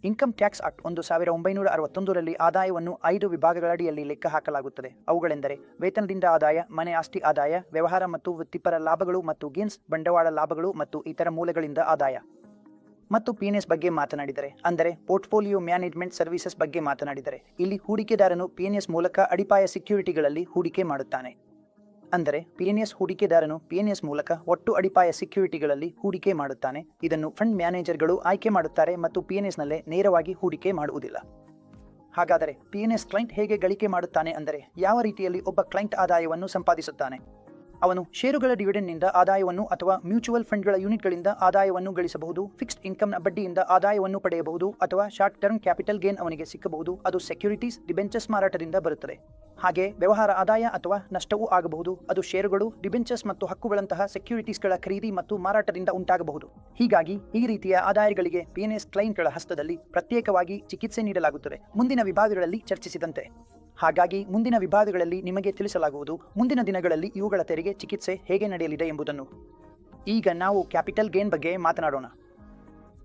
ಇನ್ಕಮ್ ಟ್ಯಾಕ್ಸ್ ಆಕ್ಟ್ 1961ರಲ್ಲಿ ಆದಾಯವನ್ನು 5 ವಿಭಾಗಗಳಡಿಯಲ್ಲಿ ಲೆಕ್ಕ ಹಾಕಲಾಗುತ್ತದೆ. ಅವುಗಳೆಂದರೆ ವೇತನದಿಂದ ಆದಾಯ, ಮನೆ ಆಸ್ತಿ ಆದಾಯ, ವ್ಯವಹಾರ ಮತ್ತು ವೃತ್ತಿಪರ ಲಾಭಗಳು ಮತ್ತು ಗೇನ್ಸ್, ಬಂಡವಾಳ ಲಾಭಗಳು ಮತ್ತು ಇತರ ಮೂಲಗಳಿಂದ ಆದಾಯ. ಮತ್ತು ಪಿಎನ್ಎಸ್ ಬಗ್ಗೆ ಮಾತನಾಡಿದರೆ, ಅಂದರೆ ಪೋರ್ಟ್ಫೋಲಿಯೋ ಮ್ಯಾನೇಜ್ಮೆಂಟ್ ಸರ್ವಿಸಸ್ ಬಗ್ಗೆ ಮಾತನಾಡಿದರೆ, ಇಲ್ಲಿ ಹೂಡಿಕೆದಾರನು ಪಿಎನ್ಎಸ್ ಮೂಲಕ ಅಡಿಪಾಯ ಸೆಕ್ಯೂರಿಟಿಗಳಲ್ಲಿ ಹೂಡಿಕೆ ಮಾಡುತ್ತಾನೆ. ಅಂದರೆ ಪಿಎನ್ಎಸ್ ಹೂಡಿಕೆದಾರನು ಪಿಎನ್ಎಸ್ ಮೂಲಕ ಒಟ್ಟು ಅಡಿಪಾಯ ಸೆಕ್ಯೂರಿಟಿಗಳಲ್ಲಿ ಹೂಡಿಕೆ ಮಾಡುತ್ತಾನೆ. ಇದನ್ನು ಫಂಡ್ ಮ್ಯಾನೇಜರ್ಗಳು ಆಯ್ಕೆ ಮಾಡುತ್ತಾರೆ ಮತ್ತು ಪಿಎನ್ಎಸ್ನಲ್ಲೇ ನೇರವಾಗಿ ಹೂಡಿಕೆ ಮಾಡುವುದಿಲ್ಲ. ಹಾಗಾದರೆ ಪಿಎನ್ಎಸ್ ಕ್ಲೈಂಟ್ ಹೇಗೆ ಗಳಿಕೆ ಮಾಡುತ್ತಾನೆ ಅಂದರೆ, ಯಾವ ರೀತಿಯಲ್ಲಿ ಒಬ್ಬ ಕ್ಲೈಂಟ್ ಆದಾಯವನ್ನು ಸಂಪಾದಿಸುತ್ತಾನೆ? ಅವನು ಷೇರುಗಳ ಡಿವಿಡೆಂಡ್ನಿಂದ ಆದಾಯವನ್ನು ಅಥವಾ ಮ್ಯೂಚುವಲ್ ಫಂಡ್ಗಳ ಯೂನಿಟ್ಗಳಿಂದ ಆದಾಯವನ್ನು ಗಳಿಸಬಹುದು, ಫಿಕ್ಸ್ಡ್ ಇನ್ಕಮ್ನ ಬಡ್ಡಿಯಿಂದ ಆದಾಯವನ್ನು ಪಡೆಯಬಹುದು, ಅಥವಾ ಶಾರ್ಟ್ ಟರ್ಮ್ ಕ್ಯಾಪಿಟಲ್ ಗೇನ್ ಅವನಿಗೆ ಸಿಕ್ಕಬಹುದು. ಅದು ಸೆಕ್ಯೂರಿಟೀಸ್, ಡಿಬೆಂಚರ್ಸ್ ಮಾರಾಟದಿಂದ ಬರುತ್ತದೆ. ಹಾಗೆ ವ್ಯವಹಾರ ಆದಾಯ ಅಥವಾ ನಷ್ಟವೂ ಆಗಬಹುದು. ಅದು ಷೇರುಗಳು, ಡಿಬೆಂಚರ್ಸ್ ಮತ್ತು ಹಕ್ಕುಗಳಂತಹ ಸೆಕ್ಯೂರಿಟೀಸ್ಗಳ ಖರೀದಿ ಮತ್ತು ಮಾರಾಟದಿಂದ ಉಂಟಾಗಬಹುದು. ಹೀಗಾಗಿ ಈ ರೀತಿಯ ಆದಾಯಗಳಿಗೆ ಪಿಎನ್ಎಸ್ ಕ್ಲೈಂಟ್ಗಳ ಹಸ್ತದಲ್ಲಿ ಪ್ರತ್ಯೇಕವಾಗಿ ಚಿಕಿತ್ಸೆ ನೀಡಲಾಗುತ್ತದೆ, ಮುಂದಿನ ವಿಭಾಗಗಳಲ್ಲಿ ಚರ್ಚಿಸಿದಂತೆ. ಹಾಗಾಗಿ ಮುಂದಿನ ವಿಭಾಗಗಳಲ್ಲಿ ನಿಮಗೆ ತಿಳಿಸಲಾಗುವುದು ಮುಂದಿನ ದಿನಗಳಲ್ಲಿ ಇವುಗಳ ತೆರಿಗೆ ಚಿಕಿತ್ಸೆ ಹೇಗೆ ನಡೆಯಲಿದೆ ಎಂಬುದನ್ನು. ಈಗ ನಾವು ಕ್ಯಾಪಿಟಲ್ ಗೇನ್ ಬಗ್ಗೆ ಮಾತನಾಡೋಣ.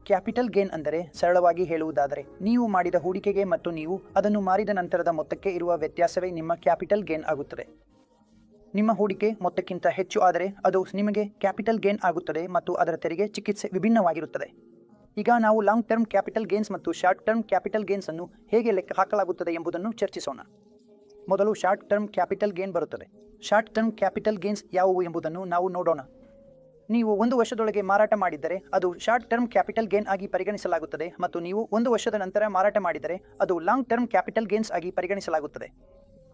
ಕ್ಯಾಪಿಟಲ್ ಗೇನ್ ಅಂದರೆ, ಸರಳವಾಗಿ ಹೇಳುವುದಾದರೆ, ನೀವು ಮಾಡಿದ ಹೂಡಿಕೆಗೆ ಮತ್ತು ನೀವು ಅದನ್ನು ಮಾರಿದ ನಂತರದ ಮೊತ್ತಕ್ಕೆ ಇರುವ ವ್ಯತ್ಯಾಸವೇ ನಿಮ್ಮ ಕ್ಯಾಪಿಟಲ್ ಗೇನ್ ಆಗುತ್ತದೆ. ನಿಮ್ಮ ಹೂಡಿಕೆ ಮೊತ್ತಕ್ಕಿಂತ ಹೆಚ್ಚು ಆದರೆ ಅದು ನಿಮಗೆ ಕ್ಯಾಪಿಟಲ್ ಗೇನ್ ಆಗುತ್ತದೆ ಮತ್ತು ಅದರ ತೆರಿಗೆ ಚಿಕಿತ್ಸೆ ವಿಭಿನ್ನವಾಗಿರುತ್ತದೆ. ಈಗ ನಾವು ಲಾಂಗ್ ಟರ್ಮ್ ಕ್ಯಾಪಿಟಲ್ ಗೇನ್ಸ್ ಮತ್ತು ಶಾರ್ಟ್ ಟರ್ಮ್ ಕ್ಯಾಪಿಟಲ್ ಗೇನ್ಸ್ ಅನ್ನು ಹೇಗೆ ಲೆಕ್ಕ ಹಾಕಲಾಗುತ್ತದೆ ಎಂಬುದನ್ನು ಚರ್ಚಿಸೋಣ. ಮೊದಲು ಶಾರ್ಟ್ ಟರ್ಮ್ ಕ್ಯಾಪಿಟಲ್ ಗೇನ್ ಬರುತ್ತದೆ. ಶಾರ್ಟ್ ಟರ್ಮ್ ಕ್ಯಾಪಿಟಲ್ ಗೇನ್ಸ್ ಯಾವುವು ಎಂಬುದನ್ನು ನಾವು ನೋಡೋಣ. ನೀವು 1 ವರ್ಷದೊಳಗೆ ಮಾರಾಟ ಮಾಡಿದ್ದರೆ ಅದು ಶಾರ್ಟ್ ಟರ್ಮ್ ಕ್ಯಾಪಿಟಲ್ ಗೇನ್ ಆಗಿ ಪರಿಗಣಿಸಲಾಗುತ್ತದೆ, ಮತ್ತು ನೀವು 1 ವರ್ಷದ ನಂತರ ಮಾರಾಟ ಮಾಡಿದರೆ ಅದು ಲಾಂಗ್ ಟರ್ಮ್ ಕ್ಯಾಪಿಟಲ್ ಗೇನ್ಸ್ ಆಗಿ ಪರಿಗಣಿಸಲಾಗುತ್ತದೆ.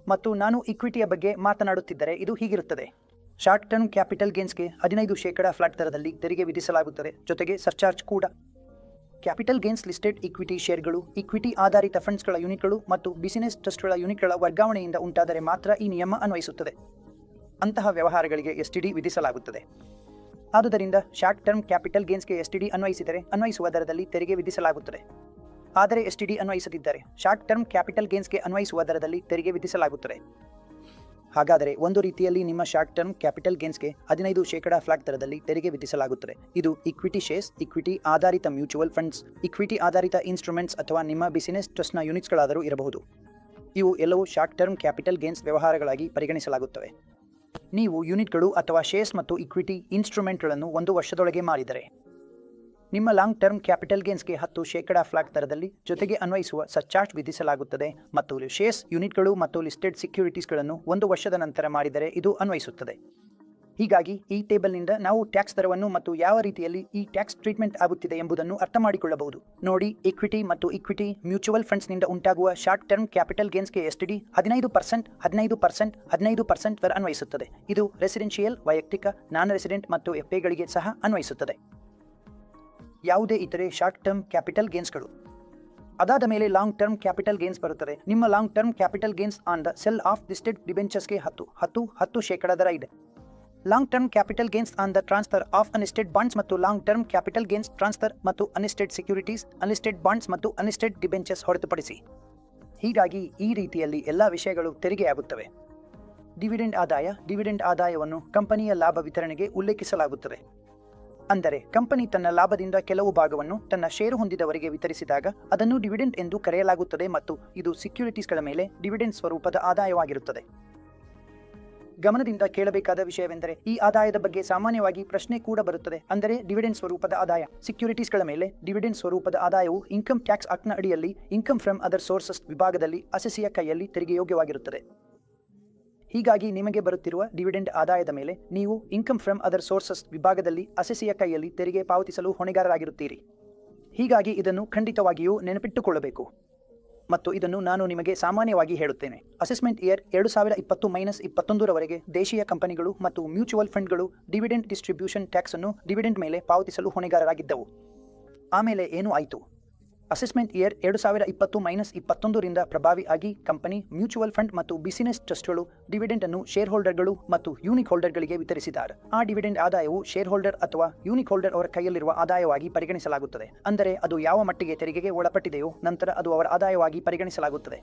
ಮತ್ತು ನಾನು ಇಕ್ವಿಟಿಯ ಬಗ್ಗೆ ಮಾತನಾಡುತ್ತಿದ್ದರೆ ಇದು ಹೀಗಿರುತ್ತದೆ. ಶಾರ್ಟ್ ಟರ್ಮ್ ಕ್ಯಾಪಿಟಲ್ ಗೇನ್ಸ್ಗೆ 15% ಫ್ಲಾಟ್ ದರದಲ್ಲಿ ತೆರಿಗೆ ವಿಧಿಸಲಾಗುತ್ತದೆ, ಜೊತೆಗೆ ಸರ್ಚಾರ್ಜ್ ಕೂಡ. ಕ್ಯಾಪಿಟಲ್ ಗೇನ್ಸ್ ಲಿಸ್ಟೆಡ್ ಇಕ್ವಿಟಿ ಷೇರುಗಳು, ಇಕ್ವಿಟಿ ಆಧಾರಿತ ಫಂಡ್ಸ್ಗಳ ಯೂನಿಟ್ಗಳು ಮತ್ತು ಬಿಸಿನೆಸ್ ಟ್ರಸ್ಟ್ಗಳ ಯೂನಿಟ್ಗಳ ವರ್ಗಾವಣೆಯಿಂದ ಉಂಟಾದರೆ ಮಾತ್ರ ಈ ನಿಯಮ ಅನ್ವಯಿಸುತ್ತದೆ. ಅಂತಹ ವ್ಯವಹಾರಗಳಿಗೆ ಎಸ್ಟಿಡಿ ವಿಧಿಸಲಾಗುತ್ತದೆ. ಆದುದರಿಂದ ಶಾರ್ಟ್ ಟರ್ಮ್ ಕ್ಯಾಪಿಟಲ್ ಗೇನ್ಸ್ಗೆ ಎಸ್ಟಿಡಿ ಅನ್ವಯಿಸುವ ದರದಲ್ಲಿ ತೆರಿಗೆ ವಿಧಿಸಲಾಗುತ್ತದೆ. ಆದರೆ ಎಸ್ಟಿಡಿ ಅನ್ವಯಿಸದಿದ್ದರೆ ಶಾರ್ಟ್ ಟರ್ಮ್ ಕ್ಯಾಪಿಟಲ್ ಗೇನ್ಸ್ಗೆ ಅನ್ವಯಿಸುವ ದರದಲ್ಲಿ ತೆರಿಗೆ ವಿಧಿಸಲಾಗುತ್ತದೆ. ಹಾಗಾದರೆ ಒಂದು ರೀತಿಯಲ್ಲಿ ನಿಮ್ಮ ಶಾರ್ಟ್ ಟರ್ಮ್ ಕ್ಯಾಪಿಟಲ್ ಗೇನ್ಸ್ಗೆ 15% ಫ್ಲಾಟ್ ದರದಲ್ಲಿ ತೆರಿಗೆ ವಿಧಿಸಲಾಗುತ್ತದೆ. ಇದು ಇಕ್ವಿಟಿ ಶೇರ್ಸ್, ಇಕ್ವಿಟಿ ಆಧಾರಿತ ಮ್ಯೂಚುವಲ್ ಫಂಡ್ಸ್, ಇಕ್ವಿಟಿ ಆಧಾರಿತ ಇನ್ಸ್ಟ್ರೂಮೆಂಟ್ಸ್ ಅಥವಾ ನಿಮ್ಮ ಬಿಸಿನೆಸ್ ಟ್ರಸ್ಟ್ನ ಯೂನಿಟ್ಸ್ಗಳಾದರೂ ಇರಬಹುದು. ಇವು ಎಲ್ಲವೂ ಶಾರ್ಟ್ ಟರ್ಮ್ ಕ್ಯಾಪಿಟಲ್ ಗೇನ್ಸ್ ವ್ಯವಹಾರಗಳಾಗಿ ಪರಿಗಣಿಸಲಾಗುತ್ತವೆ. ನೀವು ಯೂನಿಟ್ಗಳು ಅಥವಾ ಶೇರ್ಸ್ ಮತ್ತು ಇಕ್ವಿಟಿ ಇನ್ಸ್ಟ್ರೂಮೆಂಟ್ಗಳನ್ನು 1 ವರ್ಷದೊಳಗೆ ಮಾರಿದರೆ ನಿಮ್ಮ ಲಾಂಗ್ ಟರ್ಮ್ ಕ್ಯಾಪಿಟಲ್ ಗೇನ್ಸ್ಗೆ 10% ಫ್ಲಾಟ್ ದರದಲ್ಲಿ ಜೊತೆಗೆ ಅನ್ವಯಿಸುವ ಸರ್ಚಾರ್ಜ್ ವಿಧಿಸಲಾಗುತ್ತದೆ, ಮತ್ತು ಶೇರ್ಸ್, ಯೂನಿಟ್ಗಳು ಮತ್ತು ಲಿಸ್ಟೆಡ್ ಸೆಕ್ಯೂರಿಟೀಸ್ಗಳನ್ನು 1 ವರ್ಷದ ನಂತರ ಮಾಡಿದರೆ ಇದು ಅನ್ವಯಿಸುತ್ತದೆ. ಹೀಗಾಗಿ ಈ ಟೇಬಲ್ನಿಂದ ನಾವು ಟ್ಯಾಕ್ಸ್ ದರವನ್ನು ಮತ್ತು ಯಾವ ರೀತಿಯಲ್ಲಿ ಈ ಟ್ಯಾಕ್ಸ್ ಟ್ರೀಟ್ಮೆಂಟ್ ಆಗುತ್ತಿದೆ ಎಂಬುದನ್ನು ಅರ್ಥ ಮಾಡಿಕೊಳ್ಳಬಹುದು. ನೋಡಿ, ಇಕ್ವಿಟಿ ಮತ್ತು ಇಕ್ವಿಟಿ ಮ್ಯೂಚುವಲ್ ಫಂಡ್ಸ್ನಿಂದ ಉಂಟಾಗುವ ಶಾರ್ಟ್ ಟರ್ಮ್ ಕ್ಯಾಪಿಟಲ್ ಗೇನ್ಸ್ಗೆ ಎಸ್ಟಿಡಿ 15% ವರ ಅನ್ವಯಿಸುತ್ತದೆ. ಇದು ರೆಸಿಡೆನ್ಷಿಯಲ್, ವೈಯಕ್ತಿಕ, ನಾನ್ ರೆಸಿಡೆಂಟ್ ಮತ್ತು ಎಫ್ಎಗಳಿಗೆ ಸಹ ಅನ್ವಯಿಸುತ್ತದೆ. ಯಾವುದೇ ಇತರೆ ಶಾರ್ಟ್ ಟರ್ಮ್ ಕ್ಯಾಪಿಟಲ್ ಗೇನ್ಸ್ಗಳು. ಅದಾದ ಮೇಲೆ ಲಾಂಗ್ ಟರ್ಮ್ ಕ್ಯಾಪಿಟಲ್ ಗೇನ್ಸ್ ಬರುತ್ತದೆ. ನಿಮ್ಮ long term capital gains on the sell of listed ಡಿಬೆಂಚರ್ಸ್ಗೆ 10% ದರ ಇದೆ. Long term capital gains on the transfer of unlisted bonds ಮತ್ತು long term capital gains transfer ಮತ್ತು ಅನ್ಲಿಸ್ಟೆಡ್ ಸೆಕ್ಯೂರಿಟೀಸ್, ಅನ್ಲಿಸ್ಟೆಡ್ ಬಾಂಡ್ಸ್ ಮತ್ತು ಅನ್ಲಿಸ್ಟೆಡ್ ಡಿಬೆಂಚರ್ಸ್ ಹೊರತುಪಡಿಸಿ. ಹೀಗಾಗಿ ಈ ರೀತಿಯಲ್ಲಿ ಎಲ್ಲ ವಿಷಯಗಳು ತೆರಿಗೆಯಾಗುತ್ತವೆ. ಡಿವಿಡೆಂಡ್ ಆದಾಯವನ್ನು ಕಂಪನಿಯ ಲಾಭ ವಿತರಣೆಗೆ ಉಲ್ಲೇಖಿಸಲಾಗುತ್ತದೆ. ಅಂದರೆ ಕಂಪನಿ ತನ್ನ ಲಾಭದಿಂದ ಕೆಲವು ಭಾಗವನ್ನು ತನ್ನ ಷೇರು ಹೊಂದಿದವರಿಗೆ ವಿತರಿಸಿದಾಗ ಅದನ್ನು ಡಿವಿಡೆಂಡ್ ಎಂದು ಕರೆಯಲಾಗುತ್ತದೆ, ಮತ್ತು ಇದು ಸೆಕ್ಯೂರಿಟೀಸ್ಗಳ ಮೇಲೆ ಡಿವಿಡೆಂಡ್ ಸ್ವರೂಪದ ಆದಾಯವಾಗಿರುತ್ತದೆ. ಗಮನದಿಂದ ಕೇಳಬೇಕಾದ ವಿಷಯವೆಂದರೆ, ಈ ಆದಾಯದ ಬಗ್ಗೆ ಸಾಮಾನ್ಯವಾಗಿ ಪ್ರಶ್ನೆ ಕೂಡ ಬರುತ್ತದೆ. ಅಂದರೆ ಡಿವಿಡೆಂಡ್ ಸ್ವರೂಪದ ಆದಾಯ. ಸೆಕ್ಯೂರಿಟೀಸ್ಗಳ ಮೇಲೆ ಡಿವಿಡೆಂಡ್ ಸ್ವರೂಪದ ಆದಾಯವು ಇನ್ಕಮ್ ಟ್ಯಾಕ್ಸ್ ಆಕ್ಟ್ನ ಅಡಿಯಲ್ಲಿ ಇನ್ಕಮ್ ಫ್ರಮ್ ಅದರ್ ಸೋರ್ಸಸ್ ವಿಭಾಗದಲ್ಲಿ ಅಸೆಸಿಯ ಕೈಯಲ್ಲಿ ತೆರಿಗೆಯೋಗ್ಯವಾಗಿರುತ್ತದೆ. ಹೀಗಾಗಿ ನಿಮಗೆ ಬರುತ್ತಿರುವ ಡಿವಿಡೆಂಡ್ ಆದಾಯದ ಮೇಲೆ ನೀವು ಇನ್ಕಮ್ ಫ್ರಮ್ ಅದರ್ ಸೋರ್ಸಸ್ ವಿಭಾಗದಲ್ಲಿ ಅಸೆಸಿಯ ಕೈಯಲ್ಲಿ ತೆರಿಗೆ ಪಾವತಿಸಲು ಹೊಣೆಗಾರರಾಗಿರುತ್ತೀರಿ. ಹೀಗಾಗಿ ಇದನ್ನು ಖಂಡಿತವಾಗಿಯೂ ನೆನಪಿಟ್ಟುಕೊಳ್ಳಬೇಕು. ಮತ್ತು ಇದನ್ನು ನಾನು ನಿಮಗೆ ಸಾಮಾನ್ಯವಾಗಿ ಹೇಳುತ್ತೇನೆ. ಅಸೆಸ್ಮೆಂಟ್ ಇಯರ್ 2020-21 ರವರೆಗೆ ದೇಶೀಯ ಕಂಪನಿಗಳು ಮತ್ತು ಮ್ಯೂಚುವಲ್ ಫಂಡ್ಗಳು ಡಿವಿಡೆಂಡ್ ಡಿಸ್ಟ್ರಿಬ್ಯೂಷನ್ ಟ್ಯಾಕ್ಸ್ ಅನ್ನು ಡಿವಿಡೆಂಡ್ ಮೇಲೆ ಪಾವತಿಸಲು ಹೊಣೆಗಾರರಾಗಿದ್ದವು. ಆಮೇಲೆ ಏನು ಆಯಿತು? ಅಸೆಸ್ಮೆಂಟ್ ಇಯರ್ 2020-21 ರಿಂದ ಪ್ರಭಾವಿ ಆಗಿ ಕಂಪನಿ, ಮ್ಯೂಚುವಲ್ ಫಂಡ್ ಮತ್ತು ಬಿಸಿನೆಸ್ ಟ್ರಸ್ಟ್ಗಳು ಡಿವಿಡೆಂಡ್ ಅನ್ನು ಶೇರ್ ಹೋಲ್ಡರ್ಗಳು ಮತ್ತು ಯೂನಿಕ್ ಹೋಲ್ಡರ್ಗಳಿಗೆ ವಿತರಿಸಿದ್ದಾರೆ. ಆ ಡಿವಿಡೆಂಡ್ ಆದಾಯವು ಶೇರ್ ಹೋಲ್ಡರ್ ಅಥವಾ ಯೂನಿಕ್ ಹೋಲ್ಡರ್ ಅವರ ಕೈಯಲ್ಲಿರುವ ಆದಾಯವಾಗಿ ಪರಿಗಣಿಸಲಾಗುತ್ತದೆ. ಅಂದರೆ ಅದು ಯಾವ ಮಟ್ಟಿಗೆ ತೆರಿಗೆಗೆ ಒಳಪಟ್ಟಿದೆಯೋ ನಂತರ ಅದು ಅವರ ಆದಾಯವಾಗಿ ಪರಿಗಣಿಸಲಾಗುತ್ತದೆ.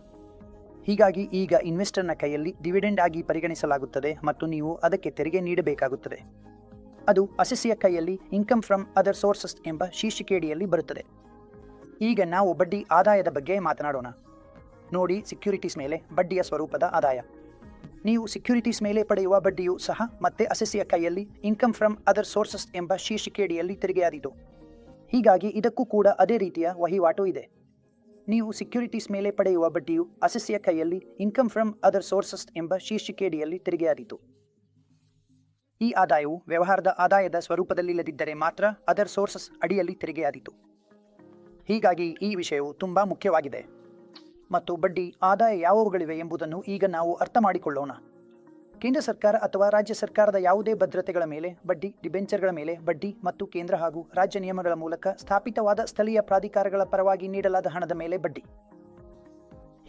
ಹೀಗಾಗಿ ಈಗ ಇನ್ವೆಸ್ಟರ್ನ ಕೈಯಲ್ಲಿ ಡಿವಿಡೆಂಡ್ ಆಗಿ ಪರಿಗಣಿಸಲಾಗುತ್ತದೆ ಮತ್ತು ನೀವು ಅದಕ್ಕೆ ತೆರಿಗೆ ನೀಡಬೇಕಾಗುತ್ತದೆ. ಅದು ಅಸೆಸಿಯ ಕೈಯಲ್ಲಿ ಇನ್ಕಮ್ ಫ್ರಮ್ ಅದರ್ ಸೋರ್ಸಸ್ ಎಂಬ ಶೀರ್ಷಿಕೆಯಡಿಯಲ್ಲಿ ಬರುತ್ತದೆ. ಈಗ ನಾವು ಬಡ್ಡಿ ಆದಾಯದ ಬಗ್ಗೆ ಮಾತನಾಡೋಣ. ನೋಡಿ, ಸೆಕ್ಯೂರಿಟೀಸ್ ಮೇಲೆ ಬಡ್ಡಿಯ ಸ್ವರೂಪದ ಆದಾಯ. ನೀವು ಸೆಕ್ಯೂರಿಟೀಸ್ ಮೇಲೆ ಪಡೆಯುವ ಬಡ್ಡಿಯು ಸಹ ಮತ್ತೆ ಅಸೆಸಿಯ ಕೈಯಲ್ಲಿ ಇನ್ಕಮ್ ಫ್ರಮ್ ಅದರ್ ಸೋರ್ಸಸ್ ಎಂಬ ಶೀರ್ಷಿಕೆಯಡಿಯಲ್ಲಿ ತೆರಿಗೆಯಾದೀತು. ಹೀಗಾಗಿ ಇದಕ್ಕೂ ಕೂಡ ಅದೇ ರೀತಿಯ ವಹಿವಾಟು ಇದೆ. ನೀವು ಸೆಕ್ಯೂರಿಟೀಸ್ ಮೇಲೆ ಪಡೆಯುವ ಬಡ್ಡಿಯು ಅಸೆಸಿಯ ಕೈಯಲ್ಲಿ ಇನ್ಕಮ್ ಫ್ರಮ್ ಅದರ್ ಸೋರ್ಸಸ್ ಎಂಬ ಶೀರ್ಷಿಕೆಯಡಿಯಲ್ಲಿ ತೆರಿಗೆಯಾದೀತು. ಈ ಆದಾಯವು ವ್ಯವಹಾರದ ಆದಾಯದ ಸ್ವರೂಪದಲ್ಲಿಲ್ಲದಿದ್ದರೆ ಮಾತ್ರ ಅದರ್ ಸೋರ್ಸಸ್ ಅಡಿಯಲ್ಲಿ ತೆರಿಗೆಯಾದೀತು. ಹೀಗಾಗಿ ಈ ವಿಷಯವು ತುಂಬಾ ಮುಖ್ಯವಾಗಿದೆ. ಮತ್ತು ಬಡ್ಡಿ ಆದಾಯ ಯಾವುವುಗಳಿವೆ ಎಂಬುದನ್ನು ಈಗ ನಾವು ಅರ್ಥ ಮಾಡಿಕೊಳ್ಳೋಣ. ಕೇಂದ್ರ ಸರ್ಕಾರ ಅಥವಾ ರಾಜ್ಯ ಸರ್ಕಾರದ ಯಾವುದೇ ಭದ್ರತೆಗಳ ಮೇಲೆ ಬಡ್ಡಿ, ಡಿಬೆಂಚರ್ಗಳ ಮೇಲೆ ಬಡ್ಡಿ ಮತ್ತು ಕೇಂದ್ರ ಹಾಗೂ ರಾಜ್ಯ ನಿಯಮಗಳ ಮೂಲಕ ಸ್ಥಾಪಿತವಾದ ಸ್ಥಳೀಯ ಪ್ರಾಧಿಕಾರಗಳ ಪರವಾಗಿ ನೀಡಲಾದ ಹಣದ ಮೇಲೆ ಬಡ್ಡಿ.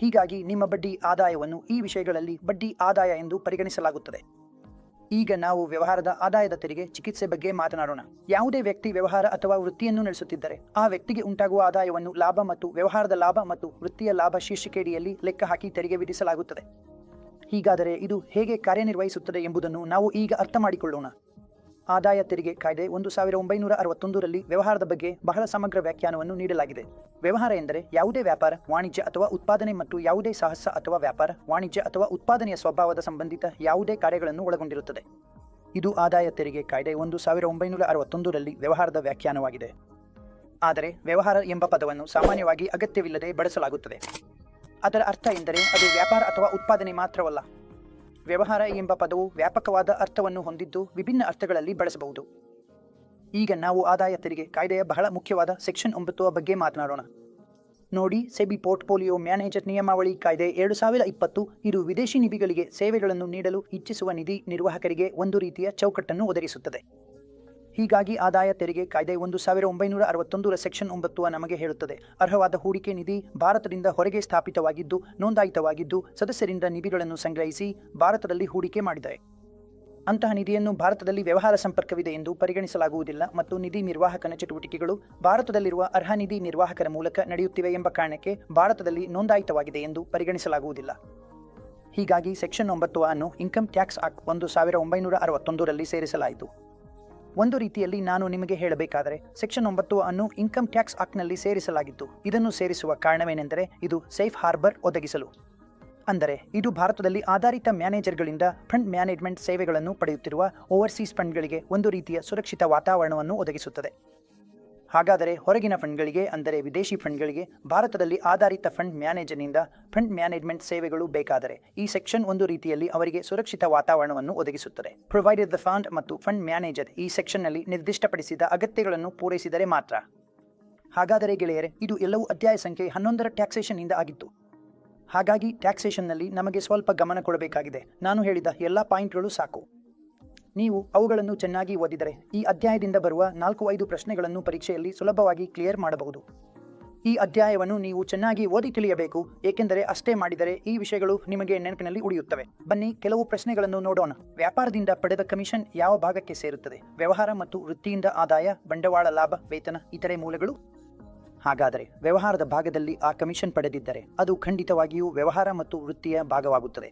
ಹೀಗಾಗಿ ನಿಮ್ಮ ಬಡ್ಡಿ ಆದಾಯವನ್ನು ಈ ವಿಷಯಗಳಲ್ಲಿ ಬಡ್ಡಿ ಆದಾಯ ಎಂದು ಪರಿಗಣಿಸಲಾಗುತ್ತದೆ. ಈಗ ನಾವು ವ್ಯವಹಾರದ ಆದಾಯದ ತೆರಿಗೆ ಚಿಕಿತ್ಸೆ ಬಗ್ಗೆ ಮಾತನಾಡೋಣ. ಯಾವುದೇ ವ್ಯಕ್ತಿ ವ್ಯವಹಾರ ಅಥವಾ ವೃತ್ತಿಯನ್ನು ನಡೆಸುತ್ತಿದ್ದರೆ ಆ ವ್ಯಕ್ತಿಗೆ ಉಂಟಾಗುವ ಆದಾಯವನ್ನು ಲಾಭ ಮತ್ತು ವ್ಯವಹಾರದ ಲಾಭ ಮತ್ತು ವೃತ್ತಿಯ ಲಾಭ ಶೀರ್ಷಿಕೆಯಡಿಯಲ್ಲಿ ಲೆಕ್ಕ ಹಾಕಿ ತೆರಿಗೆ ವಿಧಿಸಲಾಗುತ್ತದೆ. ಹೀಗಾದರೆ ಇದು ಹೇಗೆ ಕಾರ್ಯನಿರ್ವಹಿಸುತ್ತದೆ ಎಂಬುದನ್ನು ನಾವು ಈಗ ಅರ್ಥ ಮಾಡಿಕೊಳ್ಳೋಣ. ಆದಾಯ ತೆರಿಗೆ ಕಾಯ್ದೆ 1961ರಲ್ಲಿ ವ್ಯವಹಾರದ ಬಗ್ಗೆ ಬಹಳ ಸಮಗ್ರ ವ್ಯಾಖ್ಯಾನವನ್ನು ನೀಡಲಾಗಿದೆ. ವ್ಯವಹಾರ ಎಂದರೆ ಯಾವುದೇ ವ್ಯಾಪಾರ, ವಾಣಿಜ್ಯ ಅಥವಾ ಉತ್ಪಾದನೆ ಮತ್ತು ಯಾವುದೇ ಸಾಹಸ ಅಥವಾ ವ್ಯಾಪಾರ, ವಾಣಿಜ್ಯ ಅಥವಾ ಉತ್ಪಾದನೆಯ ಸ್ವಭಾವದ ಸಂಬಂಧಿತ ಯಾವುದೇ ಕಾರ್ಯಗಳನ್ನು ಒಳಗೊಂಡಿರುತ್ತದೆ. ಇದು ಆದಾಯ ತೆರಿಗೆ ಕಾಯ್ದೆ 1961ರಲ್ಲಿ ವ್ಯವಹಾರದ ವ್ಯಾಖ್ಯಾನವಾಗಿದೆ. ಆದರೆ ವ್ಯವಹಾರ ಎಂಬ ಪದವನ್ನು ಸಾಮಾನ್ಯವಾಗಿ ಅಗತ್ಯವಿಲ್ಲದೆ ಬಳಸಲಾಗುತ್ತದೆ. ಅದರ ಅರ್ಥ ಎಂದರೆ ಅದು ವ್ಯಾಪಾರ ಅಥವಾ ಉತ್ಪಾದನೆ ಮಾತ್ರವಲ್ಲ. ವ್ಯವಹಾರ ಎಂಬ ಪದವು ವ್ಯಾಪಕವಾದ ಅರ್ಥವನ್ನು ಹೊಂದಿದ್ದು ವಿಭಿನ್ನ ಅರ್ಥಗಳಲ್ಲಿ ಬಳಸಬಹುದು. ಈಗ ನಾವು ಆದಾಯ ತೆರಿಗೆ ಕಾಯ್ದೆಯ ಬಹಳ ಮುಖ್ಯವಾದ ಸೆಕ್ಷನ್ 9 ಬಗ್ಗೆ ಮಾತನಾಡೋಣ. ನೋಡಿ, ಸೆಬಿ ಪೋರ್ಟ್ಫೋಲಿಯೋ ಮ್ಯಾನೇಜರ್ ನಿಯಮಾವಳಿ ಕಾಯ್ದೆ 2020 ಇದು ವಿದೇಶಿ ನಿಧಿಗಳಿಗೆ ಸೇವೆಗಳನ್ನು ನೀಡಲು ಇಚ್ಛಿಸುವ ನಿಧಿ ನಿರ್ವಾಹಕರಿಗೆ ಒಂದು ರೀತಿಯ ಚೌಕಟ್ಟನ್ನು ಒದಗಿಸುತ್ತದೆ. ಹೀಗಾಗಿ ಆದಾಯ ತೆರಿಗೆ ಕಾಯ್ದೆ 1961ರ ಸೆಕ್ಷನ್ 9 ನಮಗೆ ಹೇಳುತ್ತದೆ, ಅರ್ಹವಾದ ಹೂಡಿಕೆ ನಿಧಿ ಭಾರತದಿಂದ ಹೊರಗೆ ಸ್ಥಾಪಿತವಾಗಿದ್ದು ನೋಂದಾಯಿತವಾಗಿದ್ದು ಸದಸ್ಯರಿಂದ ನಿಧಿಗಳನ್ನು ಸಂಗ್ರಹಿಸಿ ಭಾರತದಲ್ಲಿ ಹೂಡಿಕೆ ಮಾಡಿದರೆ ಅಂತಹ ನಿಧಿಯನ್ನು ಭಾರತದಲ್ಲಿ ವ್ಯವಹಾರ ಸಂಪರ್ಕವಿದೆ ಎಂದು ಪರಿಗಣಿಸಲಾಗುವುದಿಲ್ಲ ಮತ್ತು ನಿಧಿ ನಿರ್ವಾಹಕನ ಚಟುವಟಿಕೆಗಳು ಭಾರತದಲ್ಲಿರುವ ಅರ್ಹ ನಿಧಿ ನಿರ್ವಾಹಕರ ಮೂಲಕ ನಡೆಯುತ್ತಿವೆ ಎಂಬ ಕಾರಣಕ್ಕೆ ಭಾರತದಲ್ಲಿ ನೋಂದಾಯಿತವಾಗಿದೆ ಎಂದು ಪರಿಗಣಿಸಲಾಗುವುದಿಲ್ಲ. ಹೀಗಾಗಿ ಸೆಕ್ಷನ್ 9 ಅನ್ನು ಇನ್ಕಮ್ ಟ್ಯಾಕ್ಸ್ ಆಕ್ಟ್ 1961ರಲ್ಲಿ ಸೇರಿಸಲಾಯಿತು. ಒಂದು ರೀತಿಯಲ್ಲಿ ನಾನು ನಿಮಗೆ ಹೇಳಬೇಕಾದರೆ ಸೆಕ್ಷನ್ 9 ಅನ್ನು ಇನ್ಕಮ್ ಟ್ಯಾಕ್ಸ್ ಆಕ್ಟ್ನಲ್ಲಿ ಸೇರಿಸಲಾಗಿತ್ತು. ಇದನ್ನು ಸೇರಿಸುವ ಕಾರಣವೇನೆಂದರೆ ಇದು ಸೇಫ್ ಹಾರ್ಬರ್ ಒದಗಿಸಲು. ಅಂದರೆ ಇದು ಭಾರತದಲ್ಲಿ ಆಧಾರಿತ ಮ್ಯಾನೇಜರ್ಗಳಿಂದ ಫಂಡ್ ಮ್ಯಾನೇಜ್ಮೆಂಟ್ ಸೇವೆಗಳನ್ನು ಪಡೆಯುತ್ತಿರುವ ಓವರ್ಸೀಸ್ ಫಂಡ್ಗಳಿಗೆ ಒಂದು ರೀತಿಯ ಸುರಕ್ಷಿತ ವಾತಾವರಣವನ್ನು ಒದಗಿಸುತ್ತದೆ. ಹಾಗಾದರೆ ಹೊರಗಿನ ಫಂಡ್ಗಳಿಗೆ ಅಂದರೆ ವಿದೇಶಿ ಫಂಡ್ಗಳಿಗೆ ಭಾರತದಲ್ಲಿ ಆಧಾರಿತ ಫಂಡ್ ಮ್ಯಾನೇಜರ್ನಿಂದ ಫಂಡ್ ಮ್ಯಾನೇಜ್ಮೆಂಟ್ ಸೇವೆಗಳು ಬೇಕಾದರೆ ಈ ಸೆಕ್ಷನ್ ಒಂದು ರೀತಿಯಲ್ಲಿ ಅವರಿಗೆ ಸುರಕ್ಷಿತ ವಾತಾವರಣವನ್ನು ಒದಗಿಸುತ್ತದೆ. ಪ್ರೊವೈಡೆಡ್ ದ ಫಂಡ್ ಮತ್ತು ಫಂಡ್ ಮ್ಯಾನೇಜರ್ ಈ ಸೆಕ್ಷನ್ನಲ್ಲಿ ನಿರ್ದಿಷ್ಟಪಡಿಸಿದ ಅಗತ್ಯಗಳನ್ನು ಪೂರೈಸಿದರೆ ಮಾತ್ರ. ಹಾಗಾದರೆ ಗೆಳೆಯರೆ, ಇದು ಎಲ್ಲವೂ ಅಧ್ಯಾಯ ಸಂಖ್ಯೆ 11ರ ಟ್ಯಾಕ್ಸೇಷನ್ನಿಂದ ಆಗಿತ್ತು. ಹಾಗಾಗಿ ಟ್ಯಾಕ್ಸೇಷನ್ನಲ್ಲಿ ನಮಗೆ ಸ್ವಲ್ಪ ಗಮನ ಕೊಡಬೇಕಾಗಿದೆ. ನಾನು ಹೇಳಿದ ಎಲ್ಲ ಪಾಯಿಂಟ್ಗಳು ಸಾಕು. ನೀವು ಅವುಗಳನ್ನು ಚೆನ್ನಾಗಿ ಓದಿದರೆ ಈ ಅಧ್ಯಾಯದಿಂದ ಬರುವ 4-5 ಪ್ರಶ್ನೆಗಳನ್ನು ಪರೀಕ್ಷೆಯಲ್ಲಿ ಸುಲಭವಾಗಿ ಕ್ಲಿಯರ್ ಮಾಡಬಹುದು. ಈ ಅಧ್ಯಾಯವನ್ನು ನೀವು ಚೆನ್ನಾಗಿ ಓದಿ ತಿಳಿಯಬೇಕು, ಏಕೆಂದರೆ ಅಷ್ಟೇ ಮಾಡಿದರೆ ಈ ವಿಷಯಗಳು ನಿಮಗೆ ನೆನಪಿನಲ್ಲಿ ಉಳಿಯುತ್ತವೆ. ಬನ್ನಿ, ಕೆಲವು ಪ್ರಶ್ನೆಗಳನ್ನು ನೋಡೋಣ. ವ್ಯಾಪಾರದಿಂದ ಪಡೆದ ಕಮಿಷನ್ ಯಾವ ಭಾಗಕ್ಕೆ ಸೇರುತ್ತದೆ? ವ್ಯವಹಾರ ಮತ್ತು ವೃತ್ತಿಯಿಂದ ಆದಾಯ, ಬಂಡವಾಳ ಲಾಭ, ವೇತನ, ಇತರೆ ಮೂಲಗಳು. ಹಾಗಾದರೆ ವ್ಯವಹಾರದ ಭಾಗದಲ್ಲಿ ಆ ಕಮಿಷನ್ ಪಡೆದಿದ್ದರೆ ಅದು ಖಂಡಿತವಾಗಿಯೂ ವ್ಯವಹಾರ ಮತ್ತು ವೃತ್ತಿಯ ಭಾಗವಾಗುತ್ತದೆ.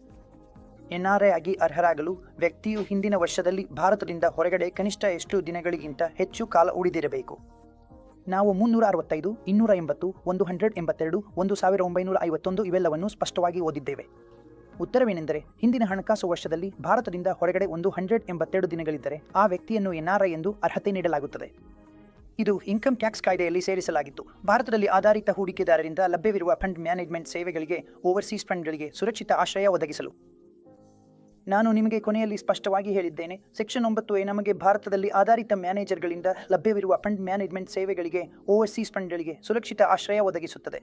NRI ಆಗಿ ಅರ್ಹರಾಗಲು ವ್ಯಕ್ತಿಯು ಹಿಂದಿನ ವರ್ಷದಲ್ಲಿ ಭಾರತದಿಂದ ಹೊರಗಡೆ ಕನಿಷ್ಠ ಎಷ್ಟು ದಿನಗಳಿಗಿಂತ ಹೆಚ್ಚು ಕಾಲ ಉಳಿದಿರಬೇಕು? ನಾವು 365, 280, 182, 1951 ಇವೆಲ್ಲವನ್ನು ಸ್ಪಷ್ಟವಾಗಿ ಓದಿದ್ದೇವೆ. ಉತ್ತರವೇನೆಂದರೆ ಹಿಂದಿನ ಹಣಕಾಸು ವರ್ಷದಲ್ಲಿ ಭಾರತದಿಂದ ಹೊರಗಡೆ 182 ದಿನಗಳಿದ್ದರೆ ಆ ವ್ಯಕ್ತಿಯನ್ನು NRI ಎಂದು ಅರ್ಹತೆ ನೀಡಲಾಗುತ್ತದೆ. ಇದು ಇನ್ಕಮ್ ಟ್ಯಾಕ್ಸ್ ಕಾಯ್ದೆಯಲ್ಲಿ ಸೇರಿಸಲಾಗಿತ್ತು. ಭಾರತದಲ್ಲಿ ಆಧಾರಿತ ಹೂಡಿಕೆದಾರರಿಂದ ಲಭ್ಯವಿರುವ ಫಂಡ್ ಮ್ಯಾನೇಜ್ಮೆಂಟ್ ಸೇವೆಗಳಿಗೆ ಓವರ್ಸೀಸ್ ಫಂಡ್ಗಳಿಗೆ ಸುರಕ್ಷಿತ ಆಶ್ರಯ ಒದಗಿಸಲು. ನಾನು ನಿಮಗೆ ಕೊನೆಯಲ್ಲಿ ಸ್ಪಷ್ಟವಾಗಿ ಹೇಳಿದ್ದೇನೆ, ಸೆಕ್ಷನ್ 9 ನಮಗೆ ಭಾರತದಲ್ಲಿ ಆಧಾರಿತ ಮ್ಯಾನೇಜರ್ಗಳಿಂದ ಲಭ್ಯವಿರುವ ಫಂಡ್ ಮ್ಯಾನೇಜ್ಮೆಂಟ್ ಸೇವೆಗಳಿಗೆ ಓವರ್ಸೀಸ್ ಫಂಡ್ಗಳಿಗೆ ಸುರಕ್ಷಿತ ಆಶ್ರಯ ಒದಗಿಸುತ್ತದೆ.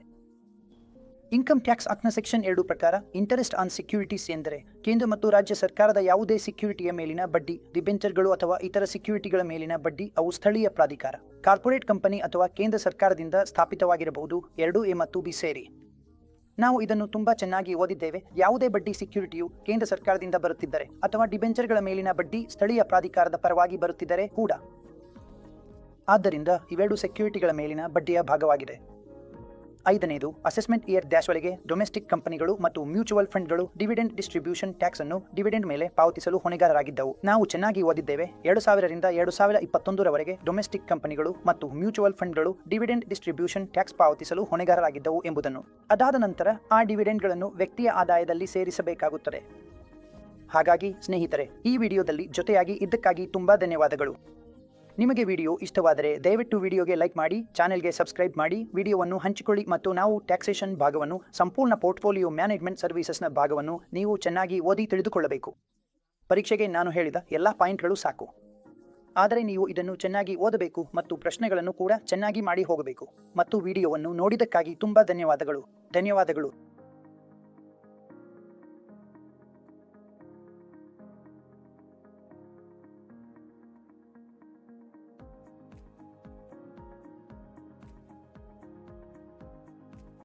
ಇನ್ಕಮ್ ಟ್ಯಾಕ್ಸ್ ಆಕ್ಟ್ನ ಸೆಕ್ಷನ್ 2 ಪ್ರಕಾರ ಇಂಟರೆಸ್ಟ್ ಆನ್ ಸೆಕ್ಯೂರಿಟೀಸ್ ಎಂದರೆ ಕೇಂದ್ರ ಮತ್ತು ರಾಜ್ಯ ಸರ್ಕಾರದ ಯಾವುದೇ ಸೆಕ್ಯೂರಿಟಿಯ ಮೇಲಿನ ಬಡ್ಡಿ, ಡಿಬೆಂಚರ್ಗಳು ಅಥವಾ ಇತರ ಸೆಕ್ಯೂರಿಟಿಗಳ ಮೇಲಿನ ಬಡ್ಡಿ. ಅವು ಸ್ಥಳೀಯ ಪ್ರಾಧಿಕಾರ, ಕಾರ್ಪೊರೇಟ್ ಕಂಪನಿ ಅಥವಾ ಕೇಂದ್ರ ಸರ್ಕಾರದಿಂದ ಸ್ಥಾಪಿತವಾಗಿರಬಹುದು. 2A ಮತ್ತು B ಸೇರಿ. ನಾವು ಇದನ್ನು ತುಂಬಾ ಚೆನ್ನಾಗಿ ಓದಿದ್ದೇವೆ. ಯಾವುದೇ ಬಡ್ಡಿ ಸೆಕ್ಯೂರಿಟಿಯು ಕೇಂದ್ರ ಸರ್ಕಾರದಿಂದ ಬರುತ್ತಿದ್ದರೆ ಅಥವಾ ಡಿಬೆಂಚರ್ಗಳ ಮೇಲಿನ ಬಡ್ಡಿ ಸ್ಥಳೀಯ ಪ್ರಾಧಿಕಾರದ ಪರವಾಗಿ ಬರುತ್ತಿದ್ದರೆ ಕೂಡ. ಆದ್ದರಿಂದ ಇವೆರಡು ಸೆಕ್ಯೂರಿಟಿಗಳ ಮೇಲಿನ ಬಡ್ಡಿಯ ಭಾಗವಾಗಿದೆ. 5ನೇದು, ಅಸೆಸ್ಮೆಂಟ್ ಇಯರ್ ಒಳಗೆ ಡೊಮೆಸ್ಟಿಕ್ ಕಂಪನಿಗಳು ಮತ್ತು ಮ್ಯೂಚುವಲ್ ಫಂಡ್ಗಳು ಡಿವಿಡೆಂಡ್ ಡಿಸ್ಟ್ರಿಬ್ಯೂಷನ್ ಟ್ಯಾಕ್ಸ್ ಅನ್ನು ಡಿವಿಡೆಂಡ್ ಮೇಲೆ ಪಾವತಿಸಲು ಹೊಣೆಗಾರರಾಗಿದ್ದವು. ನಾವು ಚೆನ್ನಾಗಿ ಓದಿದ್ದೇವೆ. 2000 ರಿಂದ 2021ರವರೆಗೆ ಡೊಮೆಸ್ಟಿಕ್ ಕಂಪನಿಗಳು ಮತ್ತು ಮ್ಯೂಚುವಲ್ ಫಂಡ್ಗಳು ಡಿವಿಡೆಂಡ್ ಡಿಸ್ಟ್ರಿಬ್ಯೂಷನ್ ಟ್ಯಾಕ್ಸ್ ಪಾವತಿಸಲು ಹೊಣೆಗಾರರಾಗಿದ್ದವು ಎಂಬುದನ್ನು. ಅದಾದ ನಂತರ ಆ ಡಿವಿಡೆಂಡ್ಗಳನ್ನು ವ್ಯಕ್ತಿಯ ಆದಾಯದಲ್ಲಿ ಸೇರಿಸಬೇಕಾಗುತ್ತದೆ. ಹಾಗಾಗಿ ಸ್ನೇಹಿತರೆ, ಈ ವಿಡಿಯೋದಲ್ಲಿ ಜೊತೆಯಾಗಿ ಇದ್ದಕ್ಕಾಗಿ ತುಂಬಾ ಧನ್ಯವಾದಗಳು. ನಿಮಗೆ ವಿಡಿಯೋ ಇಷ್ಟವಾದರೆ ದಯವಿಟ್ಟು ವಿಡಿಯೋಗೆ ಲೈಕ್ ಮಾಡಿ, ಚಾನೆಲ್ಗೆ ಸಬ್ಸ್ಕ್ರೈಬ್ ಮಾಡಿ, ವಿಡಿಯೋವನ್ನು ಹಂಚಿಕೊಳ್ಳಿ ಮತ್ತು ನಾವು ಟ್ಯಾಕ್ಸೇಷನ್ ಭಾಗವನ್ನು, ಸಂಪೂರ್ಣ ಪೋರ್ಟ್ಫೋಲಿಯೋ ಮ್ಯಾನೇಜ್ಮೆಂಟ್ ಸರ್ವಿಸಸ್ನ ಭಾಗವನ್ನು ನೀವು ಚೆನ್ನಾಗಿ ಓದಿ ತಿಳಿದುಕೊಳ್ಳಬೇಕು. ಪರೀಕ್ಷೆಗೆ ನಾನು ಹೇಳಿದ ಎಲ್ಲ ಪಾಯಿಂಟ್ಗಳು ಸಾಕು. ಆದರೆ ನೀವು ಇದನ್ನು ಚೆನ್ನಾಗಿ ಓದಬೇಕು ಮತ್ತು ಪ್ರಶ್ನೆಗಳನ್ನು ಕೂಡ ಚೆನ್ನಾಗಿ ಮಾಡಿ ಹೋಗಬೇಕು. ಮತ್ತು ವಿಡಿಯೋವನ್ನು ನೋಡಿದ್ದಕ್ಕಾಗಿ ತುಂಬಾ ಧನ್ಯವಾದಗಳು.